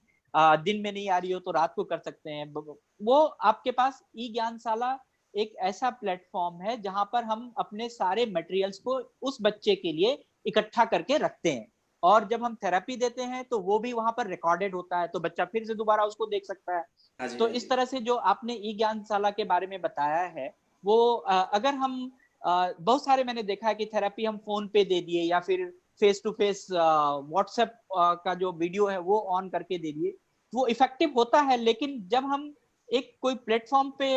Speaker 2: दिन में नहीं आ रही हो तो रात को कर सकते हैं। वो आपके पास ई ज्ञानशाला एक ऐसा प्लेटफॉर्म है जहां पर हम अपने सारे मटेरियल्स को उस बच्चे के लिए इकट्ठा करके रखते हैं, और जब हम थेरेपी देते हैं तो वो भी वहां पर रिकॉर्डेड होता है, तो बच्चा फिर से दोबारा उसको देख सकता है। तो इस तरह से जो आपने ई ज्ञानशाला के बारे में बताया है वो अगर हम बहुत सारे मैंने देखा है कि थेरेपी हम फोन पे दे दिए या फिर फेस टू फेस व्हाट्सएप का जो वीडियो है वो ऑन करके दे दिए, वो इफेक्टिव होता है। लेकिन जब हम एक कोई प्लेटफॉर्म पे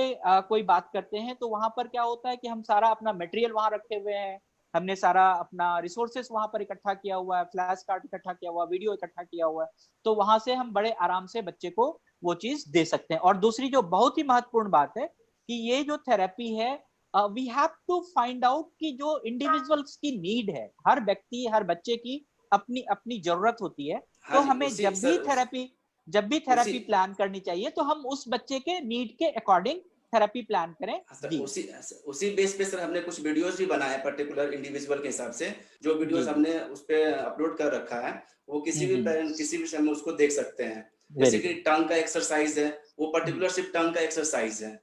Speaker 2: कोई बात करते हैं तो वहां पर क्या होता है कि हम सारा अपना मटेरियल वहां रखे हुए हैं, हमने सारा अपना रिसोर्सेस वहां पर इकट्ठा किया हुआ है, फ्लैश कार्ड इकट्ठा किया हुआ है, वीडियो इकट्ठा किया हुआ है, तो वहां से हम बड़े आराम से बच्चे को वो चीज दे सकते हैं। और दूसरी जो बहुत ही महत्वपूर्ण बात है कि ये जो थेरेपी है we have to find out कि जो इंडिविजुअल्स की नीड है, हर व्यक्ति हर बच्चे की अपनी अपनी जरूरत होती है, तो हमें जब भी थेरेपी प्लान करनी चाहिए तो हम उस बच्चे के नीड के अकॉर्डिंग थेरेपी प्लान करें।
Speaker 8: उसी बेस पे सर हमने कुछ वीडियोस भी बनाए पर्टिकुलर इंडिविजुअल के हिसाब से, जो वीडियोस हमने उस पे अपलोड कर रखा है, वो किसी भी पेरेंट किसी भी समय उसको देख सकते हैं। जैसे कि टंग का एक्सरसाइज है, वो पर्टिकुलर सिर्फ टंग का एक्सरसाइज है।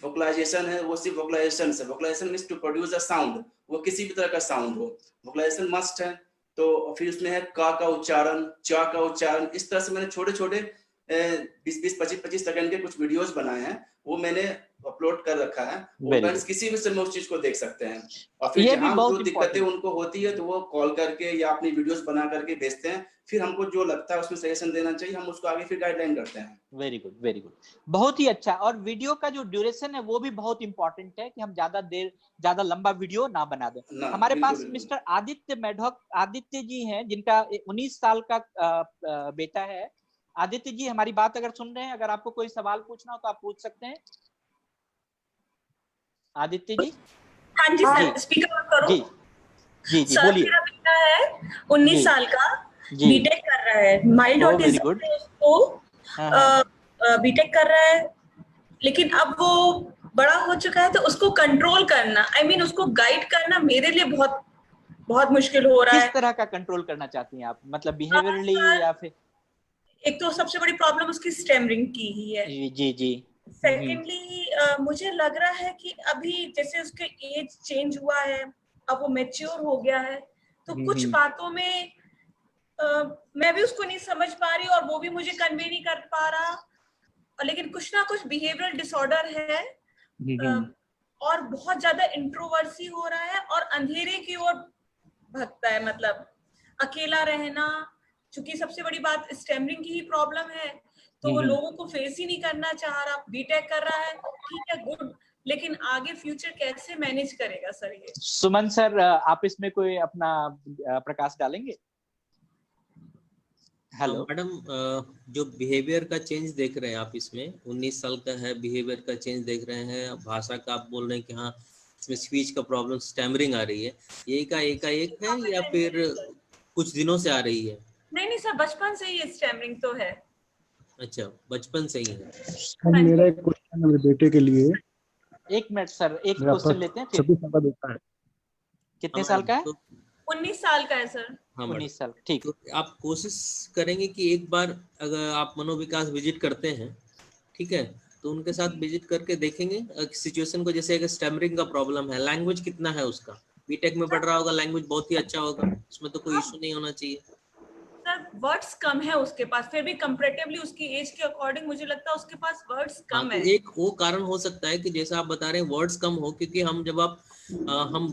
Speaker 8: वोकलाइजेशन है, वो सिर्फ वोकलाइजेशन से, vocalisation means to produce a sound, वो किसी भी तरह का साउंड हो, वोकलाइजेशन मस्ट है। तो फिर उसमें है का उच्चारण, चा का उच्चारण, इस तरह से मैंने छोटे छोटे 20-20, 25-25 सेकंड के कुछ वीडियोस बनाए हैं, वो मैंने अपलोड कर रखा है। वो पेरेंट्स किसी भी समय उस चीज को देख सकते हैं। और फिर जहां जो दिक्कतें उनको होती है तो वो कॉल करके या अपनी वीडियोस बना करके भेजते हैं, फिर हमको जो लगता है उसमें सजेशन देना चाहिए, हम उसको आगे फिर गाइडलाइन करते हैं।
Speaker 2: वेरी गुड, वेरी गुड, बहुत ही अच्छा। और वीडियो का जो ड्यूरेशन है वो भी बहुत इंपॉर्टेंट है कि हम ज्यादा लंबा वीडियो ना बना दें। हमारे पास मिस्टर आदित्य मेढक आदित्य जी हैं, जिनका 19 साल का बेटा है। आदित्य जी, हमारी बात अगर सुन रहे हैं, अगर आपको कोई सवाल पूछना हो तो आप पूछ सकते हैं। आदित्य जी?
Speaker 9: हाँ जी सर, स्पीकर ऑन करो।
Speaker 2: जी जी जी, बोलिए।
Speaker 9: मेरा बेटा है 19 साल का, बीटेक कर रहा है, माइल्ड ऑटिज्म है उसको, बीटेक कर रहा है, लेकिन अब वो बड़ा हो चुका है, तो उसको कंट्रोल करना, उसको गाइड करना मेरे लिए बहुत बहुत मुश्किल हो रहा है।
Speaker 2: किस तरह का कंट्रोल करना चाहती हैं आप, मतलब बिहेवियरली या फिर?
Speaker 9: एक तो सबसे बड़ी प्रॉब्लम उसकी स्टैमरिंग की ही है।
Speaker 2: जी जी।
Speaker 9: सेकेंडली मुझे लग रहा है कि अभी जैसे उसके एज चेंज हुआ है, अब वो मैच्योर हो गया है, तो कुछ बातों में मैं भी उसको नहीं समझ पा रही और वो भी मुझे कन्वे नहीं कर पा रहा, लेकिन कुछ ना कुछ बिहेवियरल डिसऑर्डर है। और बहुत ज्यादा इंट्रोवर्सी हो रहा है और अंधेरे की ओर भगता है, मतलब अकेला रहना। क्योंकि सबसे बड़ी बात स्टैमरिंग की ही प्रॉब्लम है, तो वो लोगों को फेस ही नहीं करना चाह रहा। बीटेक कर रहा है, ठीक है, गुड, लेकिन आगे फ्यूचर कैसे मैनेज करेगा सर ये?
Speaker 2: सुमन सर, आप इसमें कोई अपना प्रकाश डालेंगे? हेलो
Speaker 3: मैडम, जो बिहेवियर का चेंज देख रहे हैं आप इसमें, 19 साल का है, बिहेवियर का चेंज देख रहे हैं, भाषा का आप बोल रहे हैं कि हाँ इसमें स्पीच का प्रॉब्लम, स्टैमरिंग आ रही है, ये का एक है या फिर कुछ दिनों से आ रही है?
Speaker 9: नहीं सर, बचपन से ही स्टैमरिंग तो है।
Speaker 3: अच्छा, बचपन से ही है।
Speaker 10: सर मेरा एक क्वेश्चन है मेरे बेटे के लिए।
Speaker 2: एक मिनट सर, एक क्वेश्चन लेते हैं।
Speaker 10: 26 साल का बेटा है।
Speaker 2: कितने साल का है?
Speaker 9: 19 साल का है सर।
Speaker 3: हाँ,
Speaker 2: 19 साल, ठीक।
Speaker 3: तो आप कोशिश करेंगे कि एक बार अगर आप मनोविकास विजिट करते हैं, ठीक है, तो उनके साथ विजिट करके देखेंगे सिचुएशन को। जैसे अगर स्टैमरिंग का प्रॉब्लम है, लैंग्वेज कितना है उसका, बीटेक में पढ़ रहा होगा, लैंग्वेज बहुत ही अच्छा होगा, उसमें तो कोई इशू नहीं होना चाहिए।
Speaker 9: सर वर्ड्स कम है उसके पास, फिर भी कंपैरेटिवली उसकी एज के अकॉर्डिंग मुझे लगता है उसके पास वर्ड्स कम है।
Speaker 3: तो एक वो कारण हो सकता है कि जैसा आप बता रहे हैं वर्ड्स कम हो, क्योंकि हम जब हम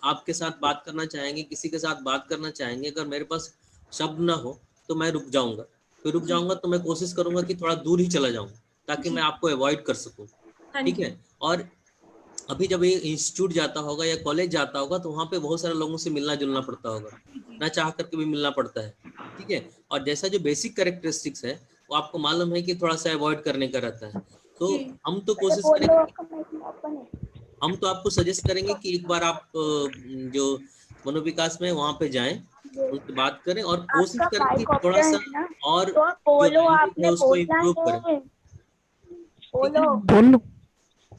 Speaker 3: आपके साथ बात करना चाहेंगे, किसी के साथ बात करना चाहेंगे, अगर मेरे पास शब्द ना हो तो मैं रुक जाऊंगा, फिर रुक जाऊंगा तो मैं कोशिश करूंगा कि थोड़ा दूर ही चला जाऊं ताकि मैं आपको अवॉइड कर सकूं, ठीक है। और अभी जब ये इंस्टीट्यूट जाता होगा या कॉलेज जाता होगा तो वहाँ पे बहुत सारे लोगों से मिलना जुलना पड़ता होगा, ना चाह करके भी मिलना पड़ता है, ठीक है। और जैसा जो बेसिक कैरेक्टरिस्टिक्स है वो आपको मालूम है कि थोड़ा सा अवॉइड करने का रहता है, तो हम तो कोशिश करेंगे, हम तो आपको सजेस्ट करेंगे कि एक बार आप जो मनोविकास में वहाँ पे जाएं, उनसे बात करें और कोशिश करें कि थोड़ा सा और जो उसको इम्प्रूव करें।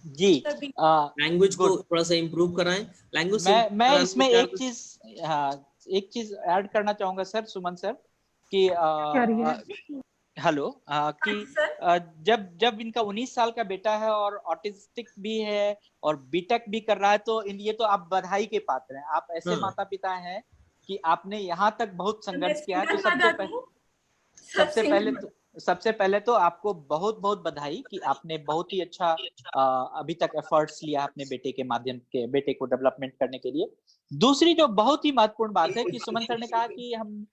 Speaker 2: जी,
Speaker 3: लैंग्वेज को थोड़ा सा इम्प्रूव कराएं। लैंग्वेज
Speaker 2: मैं इसमें एक चीज ऐड करना चाहूंगा सर, सुमन सर, कि हेलो, कि जब इनका 19 साल का बेटा है और ऑटिस्टिक भी है और बीटेक भी कर रहा है, तो ये तो आप बधाई के पात्र हैं। आप ऐसे माता पिता हैं कि आपने यहाँ तक बहुत संघर्ष किया है। तो सबसे पहले तो आपको बहुत बहुत बधाई कि आपने बहुत ही अच्छा अभी तक एफर्ट्स लिया अपने बेटे के माध्यम के, बेटे को डेवलपमेंट करने के लिए। दूसरी जो बहुत ही महत्वपूर्ण बात है कि सुमन सर ने कहा कि हम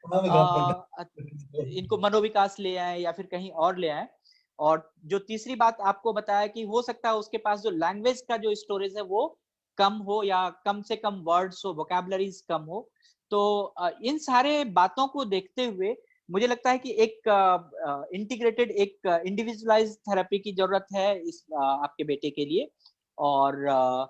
Speaker 2: इनको मनोविकास ले आए या फिर कहीं और ले आए, और जो तीसरी बात आपको बताया कि हो सकता है उसके पास जो लैंग्वेज का जो स्टोरेज है वो कम हो या कम से कम वर्ड्स हो, वोकैबुलरीज कम हो। तो इन सारे बातों को देखते हुए मुझे लगता है कि एक इंटीग्रेटेड एक इंडिविजुअलाइज्ड थेरेपी की जरूरत है इस आपके बेटे के लिए। और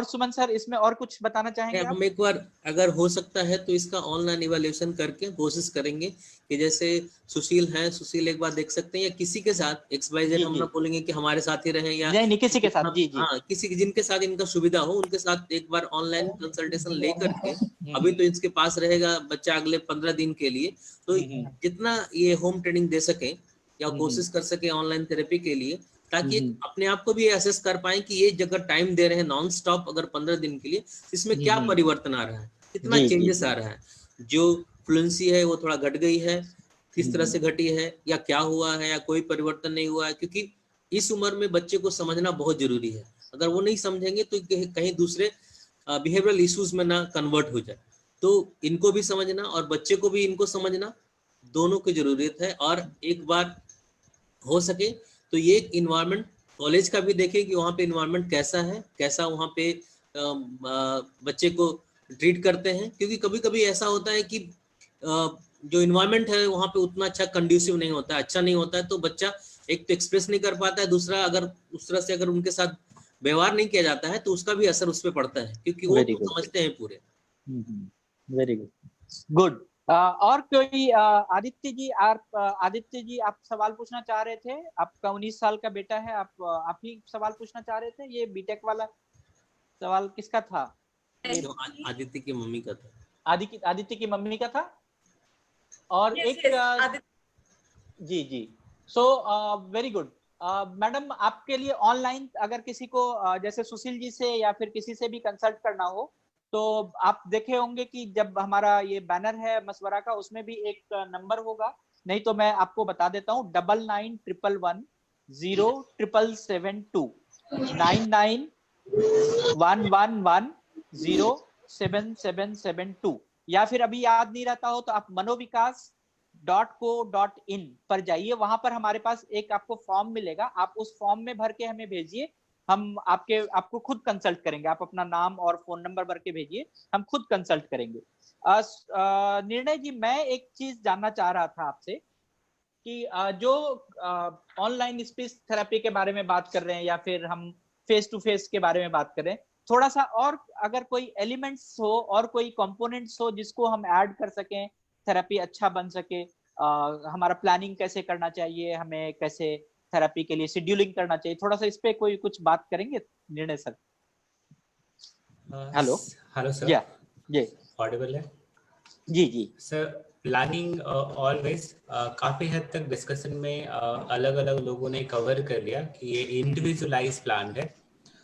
Speaker 2: सुमन सर इसमें और कुछ बताना चाहेंगे आप?
Speaker 3: हम एक बार अगर हो सकता है तो इसका ऑनलाइन इवैल्यूएशन करके कोशिश करेंगे कि जैसे सुशील है, सुशील एक बार देख सकते हैं, या किसी के साथ XYZ हम ना बोलेंगे कि हमारे साथ ही रहे, या
Speaker 2: नहीं किसी के साथ, जी
Speaker 3: हाँ किसी जिनके साथ इनका सुविधा हो उनके साथ एक बार ऑनलाइन कंसल्टेशन ले करके, अभी तो इसके पास रहेगा बच्चा अगले 15 दिन के लिए, तो जितना ये होम ट्रेनिंग दे सके या कोशिश कर सके ऑनलाइन थेरेपी के लिए, ताकि अपने आप को भी असेस कर पाए कि ये जगह टाइम दे रहे हैं नॉन स्टॉप अगर 15 दिन के लिए, इसमें क्या परिवर्तन आ रहा है, कितना चेंजेस आ रहा है, जो फ्लुएंसी है वो थोड़ा घट गई है, किस तरह से घटी है, या क्या हुआ है, या कोई परिवर्तन नहीं हुआ है। क्योंकि इस उम्र में बच्चे को समझना बहुत जरूरी है, अगर वो नहीं समझेंगे तो कहीं दूसरे बिहेवियरल इश्यूज में ना कन्वर्ट हो जाए। तो इनको भी समझना और बच्चे को भी इनको समझना, दोनों की जरूरत है। और एक बार हो सके तो ये इन्वायरमेंट कॉलेज का भी देखें कि वहाँ पे इन्वायरमेंट कैसा है, कैसा वहाँ पे बच्चे को ट्रीट करते हैं। क्योंकि कभी कभी ऐसा होता है कि जो इन्वायरमेंट है वहाँ पे उतना अच्छा कंड्यूसिव नहीं होता है, अच्छा नहीं होता है, तो बच्चा एक तो एक्सप्रेस नहीं कर पाता है, दूसरा अगर उस तरह से अगर उनके साथ व्यवहार नहीं किया जाता है तो उसका भी असर उस पर पड़ता है, क्योंकि वो तो समझते हैं पूरे।
Speaker 2: Very good. और कोई आदित्य जी आप सवाल पूछना चाह रहे थे? आपका 19 साल का बेटा है, आप ही सवाल पूछना चाह रहे थे? ये बीटेक वाला सवाल किसका था?
Speaker 3: आदित्य की मम्मी का था।
Speaker 2: आदित्य की मम्मी का था। और एक जी सो वेरी गुड। मैडम आपके लिए ऑनलाइन अगर किसी को जैसे सुशील जी से या फिर किसी से भी कंसल्ट करना हो तो आप देखे होंगे कि जब हमारा ये बैनर है मशवरा का उसमें भी एक नंबर होगा, नहीं तो मैं आपको बता देता हूँ 9911107772 9911107772। या फिर अभी याद नहीं रहता हो तो आप मनोविकास.co.in पर जाइए, वहां पर हमारे पास एक आपको फॉर्म मिलेगा, आप उस फॉर्म में भर के हमें भेजिए, हम आपको खुद कंसल्ट करेंगे। आप अपना नाम और फोन नंबर भर के भेजिए, हम खुद कंसल्ट करेंगे। निर्णय जी, मैं एक चीज जानना चाह रहा था आपसे कि जो ऑनलाइन स्पीच थेरेपी के बारे में बात कर रहे हैं या फिर हम फेस टू फेस के बारे में बात कर रहे हैं, थोड़ा सा और अगर कोई एलिमेंट्स हो और कोई कंपोनेंट्स हो जिसको हम ऐड कर सकें, थेरेपी अच्छा बन सके, हमारा प्लानिंग कैसे करना चाहिए, हमें कैसे थेरेपी के लिए शेड्यूलिंग करना चाहिए, थोड़ा सा इस पे कोई कुछ बात करेंगे निर्णय सर? हेलो
Speaker 6: सर,
Speaker 2: ये
Speaker 6: ऑडिबल है?
Speaker 2: जी
Speaker 6: सर, प्लानिंग ऑलवेज काफी हद तक डिस्कशन में अलग अलग लोगों ने कवर कर लिया कि ये इंडिविजुअलाइज प्लान है,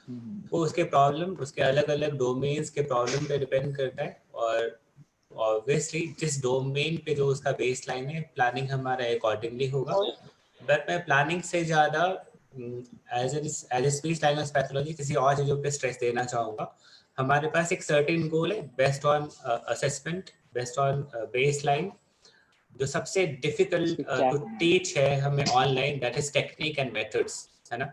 Speaker 6: वो उसके प्रॉब्लम, उसके अलग अलग डोमेन्स के प्रॉब्लम पे डिपेंड करता है, और ऑब्वियसली जिस डोमेन पे जो उसका बेसलाइन है प्लानिंग हमारा अकॉर्डिंगली होगा। बट मैं प्लानिंग से ज्यादा as a speech language pathology किसी और चीजों पे स्ट्रेस देना चाहूंगा। हमारे पास एक सर्टेन गोल है based on assessment, based on baseline. जो सबसे डिफिकल्ट टू टीच है हमें online, that is technique and methods, है ना।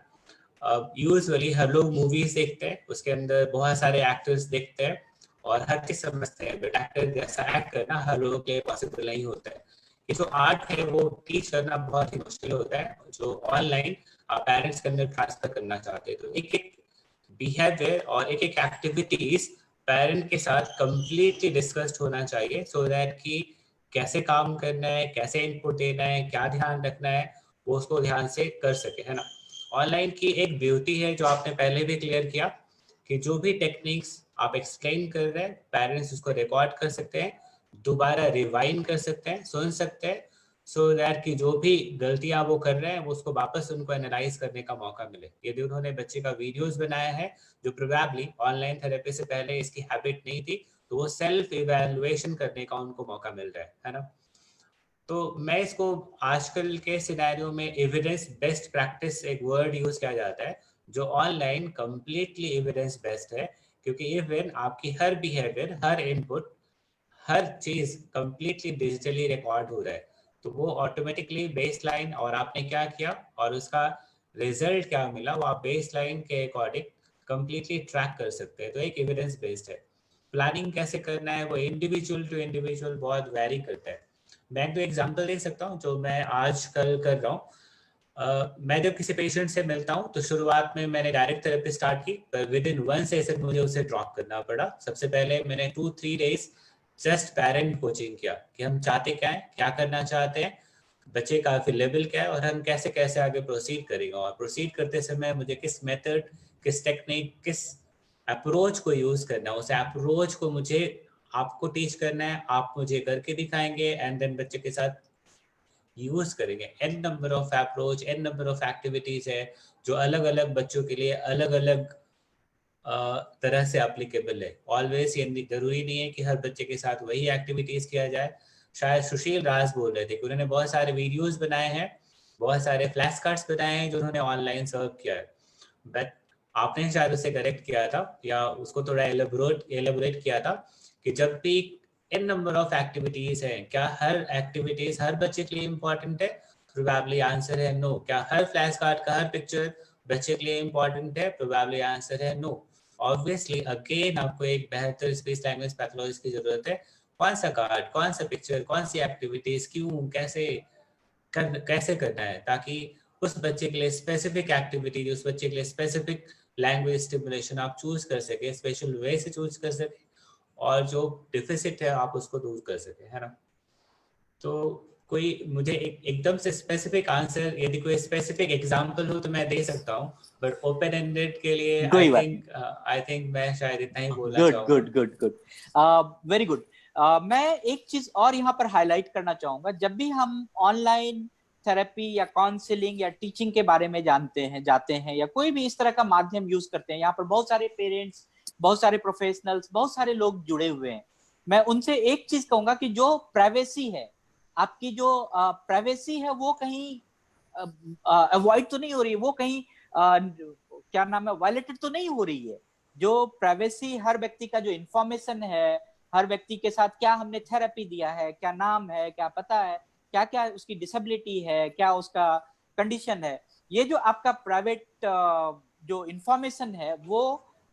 Speaker 6: यूजुअली हर लोग मूवीज देखते हैं, उसके अंदर बहुत सारे एक्टर्स देखते हैं और हर चीज समझते हैं, बट एक्टर जैसा एक्ट करना हर लोगों के लिए पॉसिबल नहीं होता है। ये जो आर्ट है वो टीच करना बहुत ही मुश्किल होता है, जो ऑनलाइन आप पेरेंट्स के अंदर ट्रांसफर करना चाहते हैं। तो एक एक बिहेवियर और एक एक एक्टिविटीज पेरेंट के साथ कंप्लीटली डिस्कस्ड होना चाहिए, सो दैट कि कैसे काम करना है, कैसे इनपुट देना है, क्या ध्यान रखना है, वो उसको ध्यान से कर सके, है ना। ऑनलाइन की एक ब्यूटी है जो आपने पहले भी क्लियर किया कि जो भी टेक्निक्स आप एक्सप्लेन कर रहे हैं पेरेंट्स उसको रिकॉर्ड कर सकते हैं, दोबारा रिवाइंड कर सकते हैं, सुन सकते हैं, सो दैट कि जो भी गलतियां वो कर रहे हैं वो उसको वापस उनको एनालाइज करने का मौका मिले। यदि उन्होंने बच्चे का वीडियोस बनाया है जो प्रोबेबली ऑनलाइन थेरेपी से पहले इसकी हैबिट नहीं थी, तो वो सेल्फ इवैल्यूएशन करने का उनको मौका मिल रहा है ना। तो मैं इसको आजकल के सिनेरियो में एविडेंस बेस्ड प्रैक्टिस एक वर्ड यूज किया जाता है, जो ऑनलाइन कंप्लीटली एविडेंस बेस्ड है, क्योंकि इवन आपकी हर बिहेवियर, हर इनपुट, हर चीज कंप्लीटली डिजिटली रिकॉर्ड हो रहा है, तो वो ऑटोमेटिकली बेसलाइन और आपने क्या किया और उसका रिजल्ट क्या मिला वो आप बेसलाइन के अकॉर्डिंग कंप्लीटली ट्रैक कर सकते हैं। तो एक एविडेंस बेस्ड है। प्लानिंग कैसे करना है वो इंडिविजुअल टू इंडिविजुअल बहुत वेरी करता है। मैं तो एग्जांपल दे सकता हूँ जो मैं आजकल कर रहा हूँ। मैं जब किसी पेशेंट से मिलता हूँ तो शुरुआत में मैंने डायरेक्ट थेरेपी स्टार्ट की, पर विद इन 1 सेशन मुझे उसे ड्रॉप करना पड़ा। सबसे पहले मैंने 2-3 डेज जस्ट पेरेंट कोचिंग किया कि हम चाहते क्या है, क्या करना चाहते हैं, बच्चे का अवेलेबल क्या है और हम कैसे कैसे आगे प्रोसीड करेंगे। और प्रोसीड करते समय मुझे किस मेथड, किस टेक्निक, किस अप्रोच को यूज करना है, उस अप्रोच को मुझे आपको टीच करना है, आप मुझे करके दिखाएंगे एंड देन बच्चे के साथ यूज करेंगे। N number of approach, n number of activities है जो अलग अलग बच्चों के लिए अलग अलग तरह से एप्लीकेबल है। ऑलवेज ये जरूरी नहीं है कि हर बच्चे के साथ वही एक्टिविटीज किया जाए। शायद सुशील राज बोल रहे थे कि उन्होंने बहुत सारे वीडियोस बनाए हैं, बहुत सारे फ्लैश कार्ड्स बनाए हैं जो उन्होंने ऑनलाइन सर्व किया है, बट आपने शायद उसे करेक्ट किया था या उसको थोड़ा एलेबोरेट किया था कि जब भी इन नंबर ऑफ एक्टिविटीज है, क्या हर एक्टिविटीज हर बच्चे के लिए इम्पोर्टेंट है? प्रोबेबली आंसर है नो। क्या हर फ्लैश कार्ड का हर पिक्चर बच्चे के लिए इम्पोर्टेंट है? प्रोबेबली आंसर है नो। ऑब्वियसली अगेन आपको एक बेहतर स्पीच लैंग्वेज पैथोलॉजिस्ट की जरूरत है। कौन सा कार्ड, कौन सा पिक्चर, कौन सी एक्टिविटीज, क्यों, कैसे करना है, ताकि उस बच्चे के लिए स्पेसिफिक एक्टिविटी, उस बच्चे के लिए स्पेसिफिक लैंग्वेज स्टिमुलेशन आप चूज कर सके, स्पेशल वे से चूज कर सके और जो डिफिसिट है आप उसको दूर कर सके, है ना। तो कोई मुझे एकदम से स्पेसिफिक आंसर, यदि कोई स्पेसिफिक एग्जांपल हो तो मैं दे सकता हूँ, बट ओपन एंडेड के लिए आई थिंक मैं शायद इतना ही बोलना चाहूँगा।
Speaker 11: Good, very good. मैं एक चीज और यहाँ पर हाईलाइट करना चाहूंगा। जब भी हम ऑनलाइन थेरेपी या काउंसलिंग या टीचिंग के बारे में जाते हैं या कोई भी इस तरह का माध्यम यूज करते हैं, यहाँ पर बहुत सारे पेरेंट्स, बहुत सारे प्रोफेशनल्स, बहुत सारे लोग जुड़े हुए हैं। मैं उनसे एक चीज कहूंगा कि जो प्राइवेसी है, आपकी जो प्राइवेसी है वो कहीं अवॉइड तो नहीं हो रही है, वो कहीं क्या नाम है, वायलेटेड तो नहीं हो रही है। जो प्राइवेसी, हर व्यक्ति का जो इंफॉर्मेशन है, हर व्यक्ति के साथ क्या हमने थेरेपी दिया है, क्या नाम है, क्या पता है, क्या क्या उसकी डिसेबिलिटी है, क्या उसका कंडीशन है, ये जो आपका प्राइवेट जो इंफॉर्मेशन है वो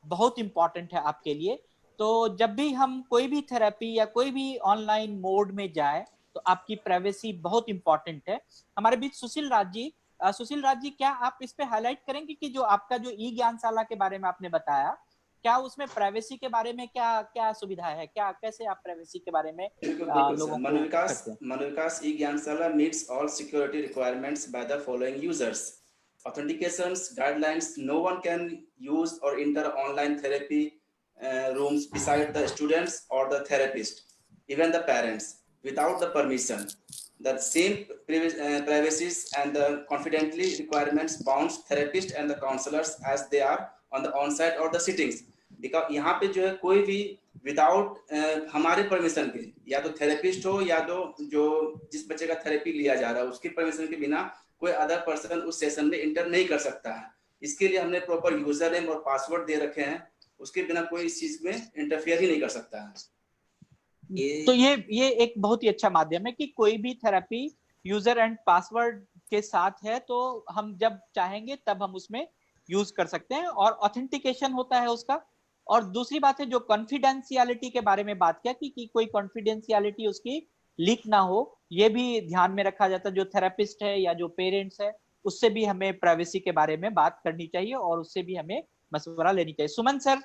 Speaker 11: बहुत इंपॉर्टेंट है आपके लिए। तो जब भी हम कोई भी थेरेपी या कोई भी ऑनलाइन मोड में जाए तो आपकी प्राइवेसी बहुत इंपॉर्टेंट है। हमारे बीच सुशील राज जी, क्या आप इस पे हाईलाइट करेंगे कि जो आपका जो ई ज्ञानशाला के बारे में आपने बताया, क्या उसमें प्राइवेसी के बारे में क्या क्या सुविधा है, क्या कैसे आप प्राइवेसी के बारे में लोगों को
Speaker 8: मनोविकास ई ज्ञानशाला meets all security requirements by the following users. Authentications, guidelines, no one can use or enter online therapy rooms beside the students or the therapist, even the parents, without the permission. The same privacies and the confidentiality requirements bounds therapist and the counselors as they are on the on-site or the sittings. Because यहाँ पे जो है कोई भी without हमारे permission के, या तो थेरेपिस्ट हो या तो जो जिस बच्चे का थेरेपी लिया जा रहा है उसकी परमिशन के बिना कोई अदर पर्सन उस सेशन में इंटर नहीं कर सकता है। इसके लिए हमने प्रॉपर यूजर नेम और पासवर्ड दे रखे हैं, उसके बिना कोई इस चीज में इंटरफेयर ही नहीं कर सकता है।
Speaker 11: तो ये एक बहुत ही अच्छा माध्यम है कि कोई भी थेरेपी यूजर एंड पासवर्ड के साथ है तो हम जब चाहेंगे तब हम उसमें यूज कर सकते हैं और ऑथेंटिकेशन होता है उसका। और दूसरी बात है जो कॉन्फिडेंशियलिटी के बारे में बात किया कि कोई कॉन्फिडेंशियलिटी उसकी लीक ना हो, ये भी ध्यान में रखा जाता है। जो थेरेपिस्ट है या जो पेरेंट्स है उससे भी हमें प्राइवेसी के बारे में बात करनी चाहिए और उससे भी हमें मशवरा लेनी चाहिए। सुमन सर,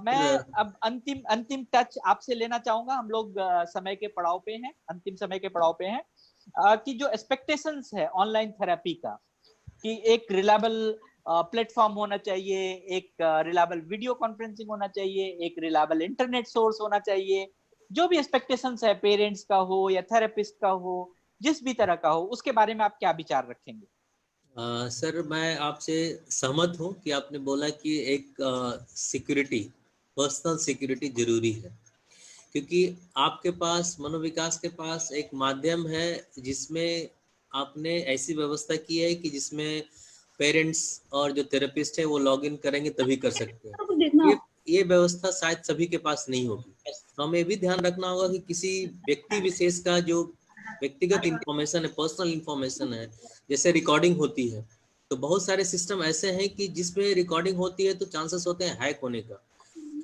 Speaker 11: मैं अब अंतिम टच आपसे लेना चाहूंगा। हम लोग समय के पड़ाव पे हैं, अंतिम समय के पड़ाव पे हैं कि जो एक्सपेक्टेशंस है ऑनलाइन थेरेपी का, कि एक रिलायबल प्लेटफॉर्म होना चाहिए, एक रिलायबल वीडियो कॉन्फ्रेंसिंग होना चाहिए, एक रिलायबल इंटरनेट सोर्स होना चाहिए। जो भी एक्सपेक्टेशंस है पेरेंट्स का हो या थेरेपिस्ट का हो, जिस भी तरह का हो, उसके बारे में आप क्या विचार रखेंगे?
Speaker 3: सर, मैं आपसे सहमत हूँ कि आपने बोला कि एक सिक्योरिटी, पर्सनल सिक्योरिटी जरूरी है। क्योंकि आपके पास मनोविकास के पास एक माध्यम है जिसमें आपने ऐसी व्यवस्था की है कि जिसमें पेरेंट्स और जो थेरेपिस्ट है वो लॉग इन करेंगे तभी कर सकते हैं। ये व्यवस्था शायद सभी के पास नहीं होगी। तो हमें भी ध्यान रखना होगा कि किसी व्यक्ति विशेष का जो व्यक्तिगत इंफॉर्मेशन है, पर्सनल इंफॉर्मेशन है, जैसे रिकॉर्डिंग होती है, तो बहुत सारे सिस्टम ऐसे हैं कि जिसमें रिकॉर्डिंग होती है तो चांसेस होते हैं हैक होने का।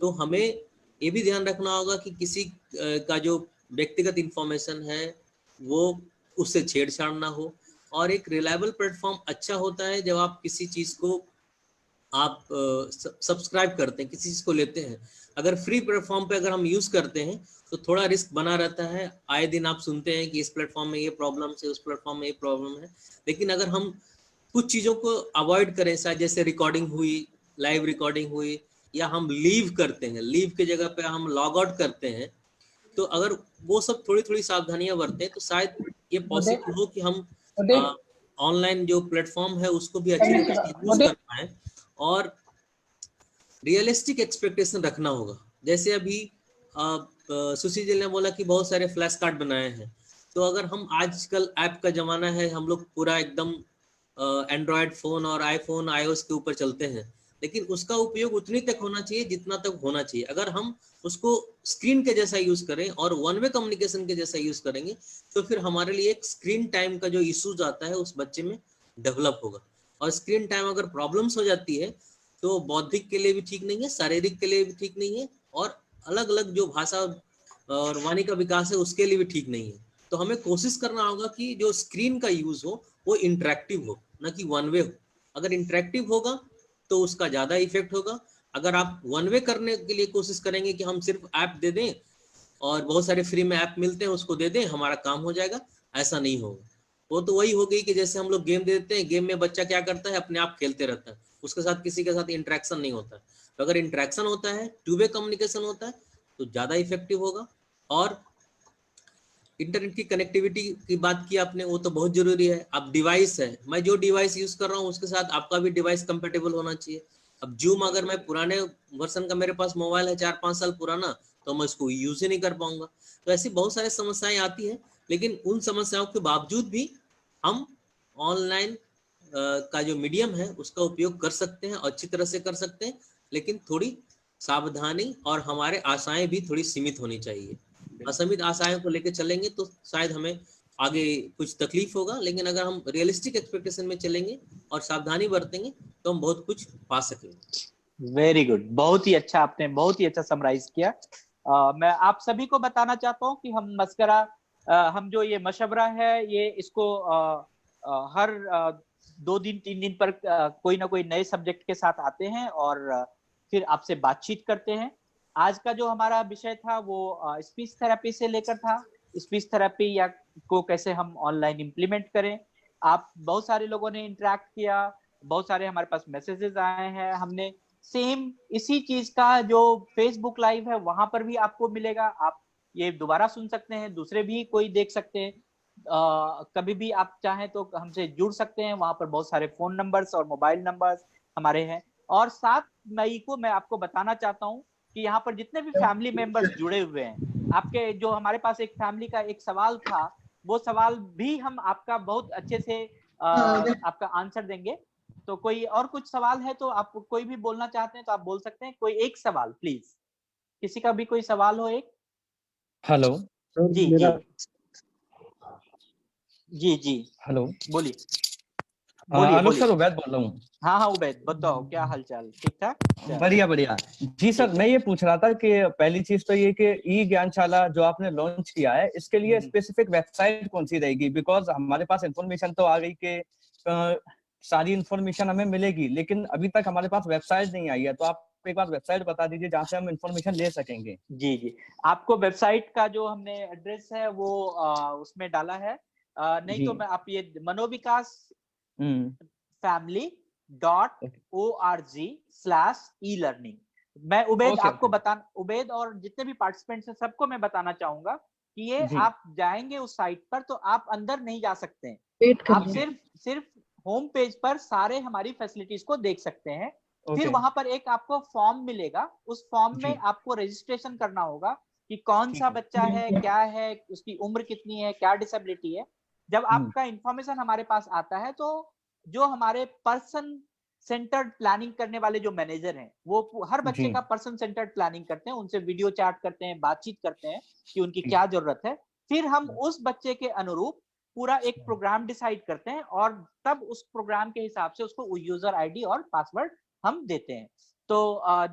Speaker 3: तो हमें ये भी ध्यान रखना होगा कि किसी का जो व्यक्तिगत इंफॉर्मेशन है वो उससे छेड़छाड़ ना हो। और एक रिलायबल प्लेटफॉर्म अच्छा होता है जब आप किसी चीज को आप सब्सक्राइब करते हैं, किसी चीज को लेते हैं। अगर फ्री प्लेटफॉर्म पे अगर हम यूज करते हैं तो थोड़ा रिस्क बना रहता है। आए दिन आप सुनते हैं कि इस प्लेटफॉर्म में ये प्रॉब्लम है, उस प्लेटफॉर्म में ये प्रॉब्लम है। लेकिन अगर हम कुछ चीजों को अवॉइड करें, शायद जैसे रिकॉर्डिंग हुई, लाइव रिकॉर्डिंग हुई, या हम लीव करते हैं, लीव के जगह पे हम लॉग आउट करते हैं, तो अगर वो सब थोड़ी थोड़ी सावधानियां बरतें तो शायद ये पॉसिबल हो कि हम ऑनलाइन जो प्लेटफॉर्म है उसको भी अच्छी तरह से यूज कर पाए। और रियलिस्टिक एक्सपेक्टेशन रखना होगा। जैसे अभी सुशील जी ने बोला कि बहुत सारे फ्लैश कार्ड बनाए हैं, तो अगर हम आजकल ऐप का जमाना है, हम लोग पूरा एकदम एंड्रॉयड फोन और आईफोन iOS के ऊपर चलते हैं, लेकिन उसका उपयोग उतनी तक होना चाहिए जितना तक होना चाहिए। अगर हम उसको स्क्रीन के जैसा यूज करें और वन वे कम्युनिकेशन के जैसा यूज करेंगे तो फिर हमारे लिए एक स्क्रीन टाइम का जो इश्यूज आता है उस बच्चे में डेवलप होगा। और स्क्रीन टाइम अगर प्रॉब्लम्स हो जाती है तो बौद्धिक के लिए भी ठीक नहीं है, शारीरिक के लिए भी ठीक नहीं है, और अलग अलग जो भाषा और वाणी का विकास है उसके लिए भी ठीक नहीं है। तो हमें कोशिश करना होगा कि जो स्क्रीन का यूज हो वो इंटरेक्टिव हो, न कि वन वे हो। अगर इंटरेक्टिव होगा तो उसका ज्यादा इफेक्ट होगा। अगर आप वन वे करने के लिए कोशिश करेंगे कि हम सिर्फ ऐप दे दें और बहुत सारे फ्री में ऐप मिलते हैं उसको दे दें, हमारा काम हो जाएगा, ऐसा नहीं होगा। वो तो वही हो गई कि जैसे हम लोग गेम दे देते हैं, गेम में बच्चा क्या करता है, अपने आप खेलते रहता है, उसके साथ किसी के साथ इंटरेक्शन नहीं होता। तो अगर इंटरेक्शन होता है, टू वे कम्युनिकेशन होता है, तो ज्यादा इफेक्टिव होगा। और इंटरनेट की कनेक्टिविटी की बात की आपने, वो तो बहुत जरूरी है। अब डिवाइस है, मैं जो डिवाइस यूज कर रहा हूँ उसके साथ आपका भी डिवाइस कंपेटेबल होना चाहिए। अब जूम अगर मैं पुराने वर्जन का मेरे पास मोबाइल है 4-5 साल पुराना, तो मैं इसको यूज ही नहीं कर पाऊंगा। तो ऐसी बहुत सारी समस्याएं आती हैं, लेकिन उन समस्याओं के बावजूद भी हम ऑनलाइन का जो मीडियम है उसका उपयोग कर सकते हैं, अच्छी तरह से कर सकते हैं, लेकिन थोड़ी सावधानी और हमारे आशाएं भी थोड़ी सीमित होनी चाहिए। असीमित आशाएं को लेकर चलेंगे तो शायद हमें आगे कुछ तकलीफ होगा, लेकिन अगर हम रियलिस्टिक एक्सपेक्टेशन में चलेंगे और सावधानी बरतेंगे तो हम बहुत कुछ पा सकेंगे।
Speaker 11: वेरी गुड, बहुत ही अच्छा, आपने बहुत ही अच्छा समराइज किया। मैं आप सभी को बताना चाहता हूँ कि हम मस्करा, हम जो ये मशवरा है ये इसको हर 2 दिन 3 दिन पर कोई ना कोई नए सब्जेक्ट के साथ आते हैं और फिर आपसे बातचीत करते हैं। आज का जो हमारा विषय था वो स्पीच थेरेपी से लेकर था, स्पीच थेरेपी या को कैसे हम ऑनलाइन इम्प्लीमेंट करें। आप बहुत सारे लोगों ने इंटरेक्ट किया, बहुत सारे हमारे पास मैसेजेस आए हैं। हमने सेम इसी चीज का जो फेसबुक लाइव है वहां पर भी आपको मिलेगा, आप ये दोबारा सुन सकते हैं, दूसरे भी कोई देख सकते हैं। कभी भी आप चाहें तो हमसे जुड़ सकते हैं, वहां पर बहुत सारे फोन नंबर्स और मोबाइल नंबर्स हमारे हैं। और 7 मई को मैं आपको बताना चाहता हूँ कि यहाँ पर जितने भी फैमिली मेंबर्स जुड़े हुए हैं, आपके जो हमारे पास एक फैमिली का एक सवाल था, वो सवाल भी हम आपका बहुत अच्छे से आपका आंसर देंगे। तो कोई और कुछ सवाल है तो आप कोई भी बोलना चाहते हैं तो आप बोल सकते हैं। कोई एक सवाल प्लीज, किसी का भी कोई सवाल हो एक।
Speaker 12: हेलो
Speaker 11: जी जी जी
Speaker 12: हेलो,
Speaker 11: बोलिए
Speaker 12: आलोक सर, उबैद बोल रहा हूँ।
Speaker 11: हाँ उबैद, बताओ क्या हालचाल, ठीक ठाक?
Speaker 12: बढ़िया बढ़िया जी सर। मैं ये पूछ रहा था कि पहली चीज तो ये कि ई ज्ञानशाला जो आपने लॉन्च किया है, इसके लिए स्पेसिफिक वेबसाइट कौन सी रहेगी? बिकॉज हमारे पास इंफॉर्मेशन तो आ गई कि सारी इंफॉर्मेशन हमें मिलेगी, लेकिन अभी तक हमारे पास वेबसाइट नहीं आई है। तो आप एक बार वेबसाइट बता दीजिए जहाँ से हम इंफॉर्मेशन ले सकेंगे।
Speaker 11: जी, आपको वेबसाइट का जो हमने एड्रेस है वो उसमें डाला है, नहीं तो मैं आप ये मनोविकास family.org/e-learning। मैं उबैद आपको उबैद और जितने भी पार्टिसिपेंट्स हैं सबको मैं बताना चाहूंगा कि ये आप जाएंगे उस साइट पर तो आप अंदर नहीं जा सकते हैं, आप सिर्फ होम पेज पर सारे हमारी फैसिलिटीज को देख सकते हैं। फिर वहां पर एक आपको फॉर्म मिलेगा, उस फॉर्म में आपको रजिस्ट्रेशन करना होगा कि कौन सा बच्चा है, क्या है, उसकी उम्र कितनी है, क्या डिसेबिलिटी है। जब आपका इंफॉर्मेशन हमारे पास आता है तो जो हमारे पर्सन सेंटर्ड प्लानिंग करने वाले जो मैनेजर हैं वो हर बच्चे का पर्सन सेंटर्ड प्लानिंग करते हैं, उनसे वीडियो चैट करते हैं, बातचीत करते हैं कि उनकी क्या जरूरत है। फिर हम उस बच्चे के अनुरूप पूरा एक प्रोग्राम डिसाइड करते हैं और तब उस प्रोग्राम के हिसाब से उसको यूजर आईडी और पासवर्ड हम देते हैं। तो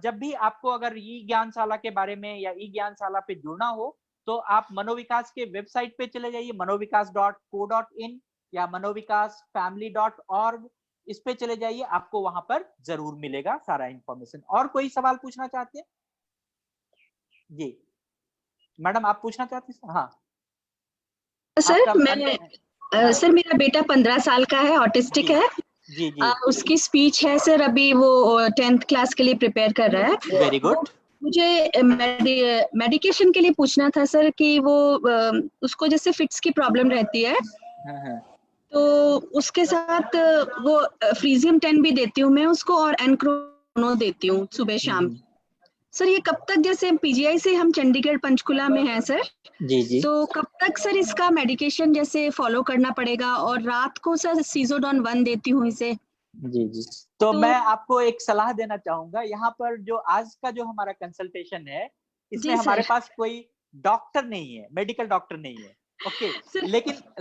Speaker 11: जब भी आपको अगर ई ज्ञानशाला के बारे में या ई ज्ञानशाला पे जुड़ना हो तो आप मनोविकास के वेबसाइट पे चले जाइए, manovikas.co.in या manovikasfamily.org, इस पे चले जाइए, आपको वहां पर जरूर मिलेगा सारा इंफॉर्मेशन। और कोई सवाल पूछना चाहते हैं? जी मैडम आप पूछना चाहते हैं? हाँ
Speaker 13: सर सर मेरा बेटा 15 साल का है, ऑटिस्टिक है।
Speaker 11: जी जी
Speaker 13: उसकी स्पीच है सर, अभी वो 10th क्लास के लिए प्रिपेयर कर रहा है।
Speaker 11: Very good.
Speaker 13: मुझे मेडिकेशन के लिए पूछना था सर कि वो उसको जैसे फिट्स की प्रॉब्लम रहती है तो उसके साथ वो फ्रीजियम 10 भी देती हूँ मैं उसको और एनक्रोनो देती हूँ सुबह शाम। सर ये कब तक, जैसे पीजीआई से हम चंडीगढ़ पंचकुला में हैं सर,
Speaker 11: जी
Speaker 13: तो कब तक सर इसका मेडिकेशन जैसे फॉलो करना पड़ेगा? और रात को सर सीजोडॉन 1 देती हूँ इसे।
Speaker 11: जी तो मैं आपको एक सलाह देना चाहूंगा। यहाँ पर जो आज का जो हमारा कंसल्टेशन है इसमें हमारे पास कोई डॉक्टर नहीं है, मेडिकल डॉक्टर नहीं है, ओके।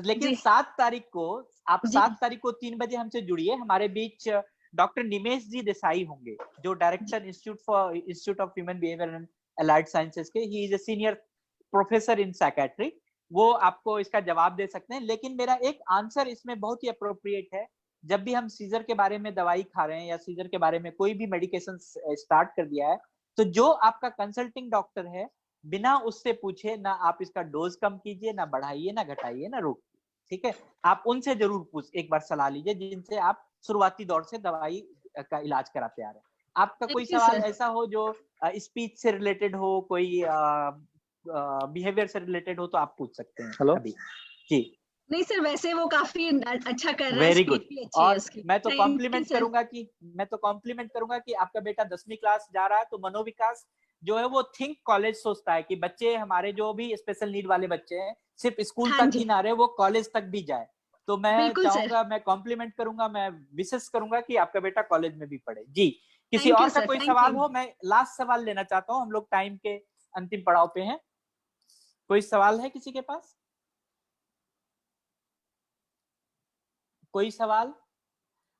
Speaker 11: लेकिन 7 तारीख को आप 7 तारीख को 3 बजे हमसे जुड़िए। हमारे बीच डॉक्टर निमेश जी देसाई होंगे जो director Institute of Human Behaviour and Allied Sciences के, he is a senior professor in psychiatry. वो आपको इसका जवाब दे सकते हैं। लेकिन मेरा एक आंसर इसमें बहुत ही अप्रोप्रिएट है। जब भी हम सीजर के बारे में दवाई खा रहे हैं या सीजर के बारे में कोई भी मेडिकेशन स्टार्ट कर दिया है तो जो आपका कंसल्टिंग डॉक्टर है बिना उससे पूछे ना आप इसका डोज कम कीजिए, ना बढ़ाइए, ना घटाइए, ना रोकिए, ठीक है। आप उनसे जरूर एक बार सलाह लीजिए जिनसे आप शुरुआती दौर से दवाई का इलाज कराते आ रहे हैं। आपका कोई सवाल ऐसा हो जो स्पीच से रिलेटेड हो, कोई बिहेवियर से रिलेटेड हो तो आप पूछ सकते हैं अभी। जी
Speaker 13: नहीं सर, वैसे वो काफी अच्छा कर रहा है।
Speaker 11: Very good. और मैं तो कॉम्प्लीमेंट करूंगा कि आपका बेटा 10वीं क्लास जा रहा है तो मनोविकास जो है वो थिंक कॉलेज सोचता है कि बच्चे हमारे जो भी स्पेशल नीड वाले बच्चे हैं सिर्फ स्कूल तक ही ना रहे, वो कॉलेज तक भी जाए। तो मैं चाहूंगा, मैं कॉम्प्लीमेंट करूंगा, मैं विशेष करूंगा कि आपका बेटा कॉलेज में भी पढ़े। जी किसी और का कोई सवाल हो? मैं लास्ट सवाल लेना चाहता हूँ, हम लोग टाइम के अंतिम पड़ाव पे हैं। कोई सवाल है किसी के पास? कोई सवाल?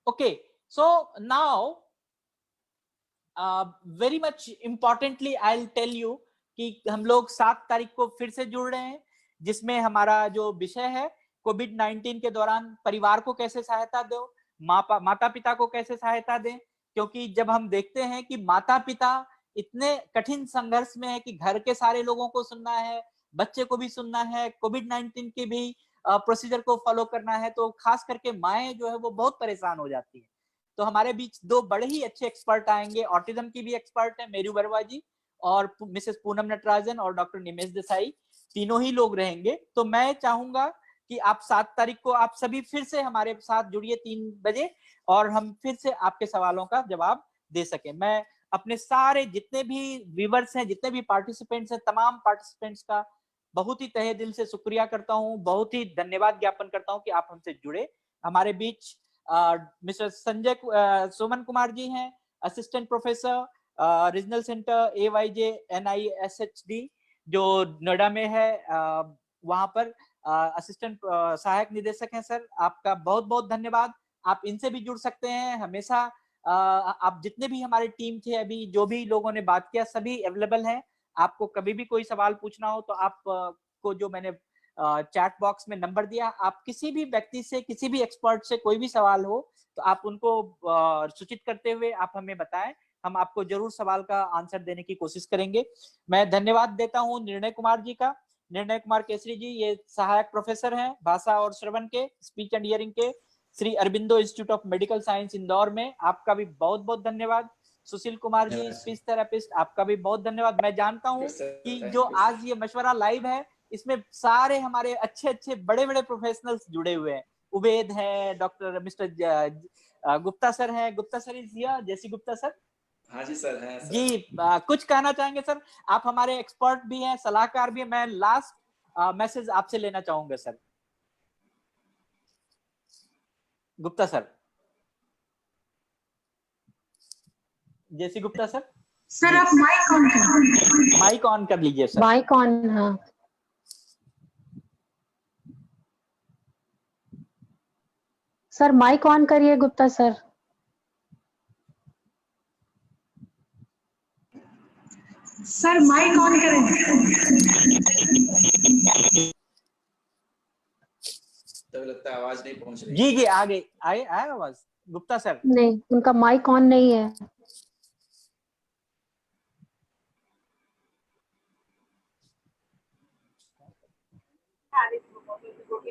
Speaker 11: Okay, so now very much importantly I will tell you कि हम लोग 7 तारीख को फिर से जुड़ रहे हैं जिसमें हमारा जो विषय है कोविड-19 के दौरान परिवार को कैसे सहायता दो, माता पिता को कैसे सहायता दें। क्योंकि जब हम देखते हैं कि माता पिता इतने कठिन संघर्ष में है कि घर के सारे लोगों को सुनना है, बच्चे को भी सुनना है, कोविड-19 की भी प्रोसीजर को फॉलो करना है, तो खास करके माएँ जो है वो बहुत परेशान हो जाती है। तो हमारे बीच 2 बड़े ही अच्छे एक्सपर्ट आएंगे, ऑटिज्म की भी एक्सपर्ट है मेरू बरवा जी और मिसेस पूनम नटराजन और डॉक्टर निमेश देसाई, तीनों ही लोग रहेंगे। तो मैं चाहूंगा कि आप 7 तारीख को आप सभी फिर से हमारे साथ जुड़िए 3 बजे और हम फिर से आपके सवालों का जवाब दे सकें। मैं अपने सारे जितने भी व्यूअर्स हैं, जितने भी पार्टिसिपेंट्स हैं, तमाम पार्टिसिपेंट्स का बहुत ही तहे दिल से शुक्रिया करता हूँ, बहुत ही धन्यवाद ज्ञापन करता हूँ कि आप हमसे जुड़े। हमारे बीच मिस्टर संजय सोमन कुमार जी हैं, assistant professor regional centre AYJ-NISHD जो नोएडा में है, वहां पर असिस्टेंट सहायक निदेशक हैं। सर आपका बहुत बहुत धन्यवाद। आप इनसे भी जुड़ सकते हैं हमेशा। आप जितने भी हमारे टीम थे, अभी जो भी लोगों ने बात किया, सभी अवेलेबल हैं। आपको कभी भी कोई सवाल पूछना हो तो आप को जो मैंने चैट बॉक्स में नंबर दिया, आप किसी भी व्यक्ति से, किसी भी एक्सपर्ट से कोई भी सवाल हो तो आप उनको सूचित करते हुए आप हमें बताएं, हम आपको जरूर सवाल का आंसर देने की कोशिश करेंगे। मैं धन्यवाद देता हूं निर्णय कुमार जी का, निर्णय कुमार केसरी जी, ये सहायक प्रोफेसर हैं भाषा और श्रवण के, स्पीच एंड हियरिंग के, Shri Aurobindo institute of medical science Indore में, आपका भी बहुत बहुत धन्यवाद। सुशील कुमार जी स्पीच थेरेपिस्ट, आपका भी बहुत धन्यवाद। मैं जानता हूं कि जो आज ये मशवरा लाइव है इसमें सारे हमारे अच्छे अच्छे बड़े बड़े प्रोफेशनल्स जुड़े हुए हैं। उबेद है, डॉक्टर मिस्टर गुप्ता सर हैं, गुप्ता सर इज हियर, जैसी गुप्ता सर,
Speaker 8: हाँ जी सर, हैं सर।
Speaker 11: जी कुछ कहना चाहेंगे सर? आप हमारे एक्सपर्ट भी हैं, सलाहकार भी हैं। मैं लास्ट मैसेज आपसे लेना चाहूंगा sir. Gupta sir, JC Gupta sir.
Speaker 14: Sir आप माइक ऑन कर,
Speaker 11: माइक ऑन कर लीजिए सर।
Speaker 14: Mic on. हाँ सर माइक ऑन करिए Gupta sir. Sir mic on करें।
Speaker 8: तो लगता है आवाज नहीं पहुंच रही।
Speaker 11: जी जी आगे आए आवाज गुप्ता सर।
Speaker 14: नहीं, उनका माइक ऑन नहीं है।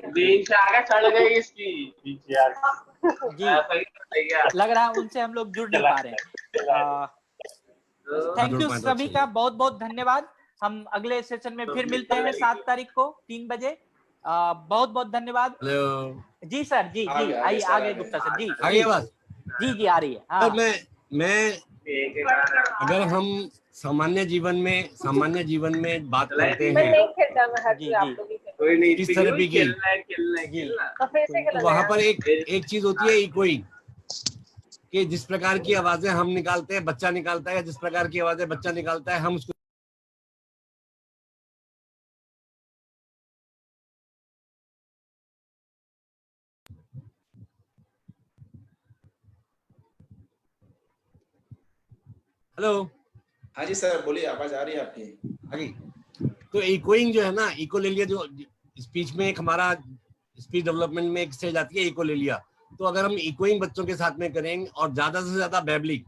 Speaker 15: बीच आगे चढ़ गई इसकी पीछे यार।
Speaker 11: जी लग रहा है उनसे हम लोग जुड़ नहीं पा रहे हैं। थैंक यू सभी का, बहुत बहुत धन्यवाद। हम अगले सेशन में फिर मिलते हैं 7 तारीख को 3 बजे। बहुत बहुत धन्यवाद। जी सर, जी जी आइए आगे गुप्ता सर। जी
Speaker 16: आगे आवाज
Speaker 11: जी जी आ रही है। हाँ
Speaker 16: मैं अगर हम सामान्य जीवन में बात करते हैं किस थेरेपी की, तो वहां पर एक चीज होती है इकोइंग, कि जिस प्रकार की आवाजें हम निकालते हैं बच्चा निकालता है, जिस प्रकार की आवाजें बच्चा निकालता है हम उसको हेलो।
Speaker 8: हाँ जी सर बोलिए, आवाज आ रही है आपकी।
Speaker 16: आगे तो इकोइंग जो है ना, इकोलेलिया जो स्पीच में एक हमारा स्पीच डेवलपमेंट में एक स्टेज आती है इकोलेलिया, तो अगर हम इकोइंग बच्चों के साथ में करेंगे और ज्यादा से ज्यादा बैबलिंग,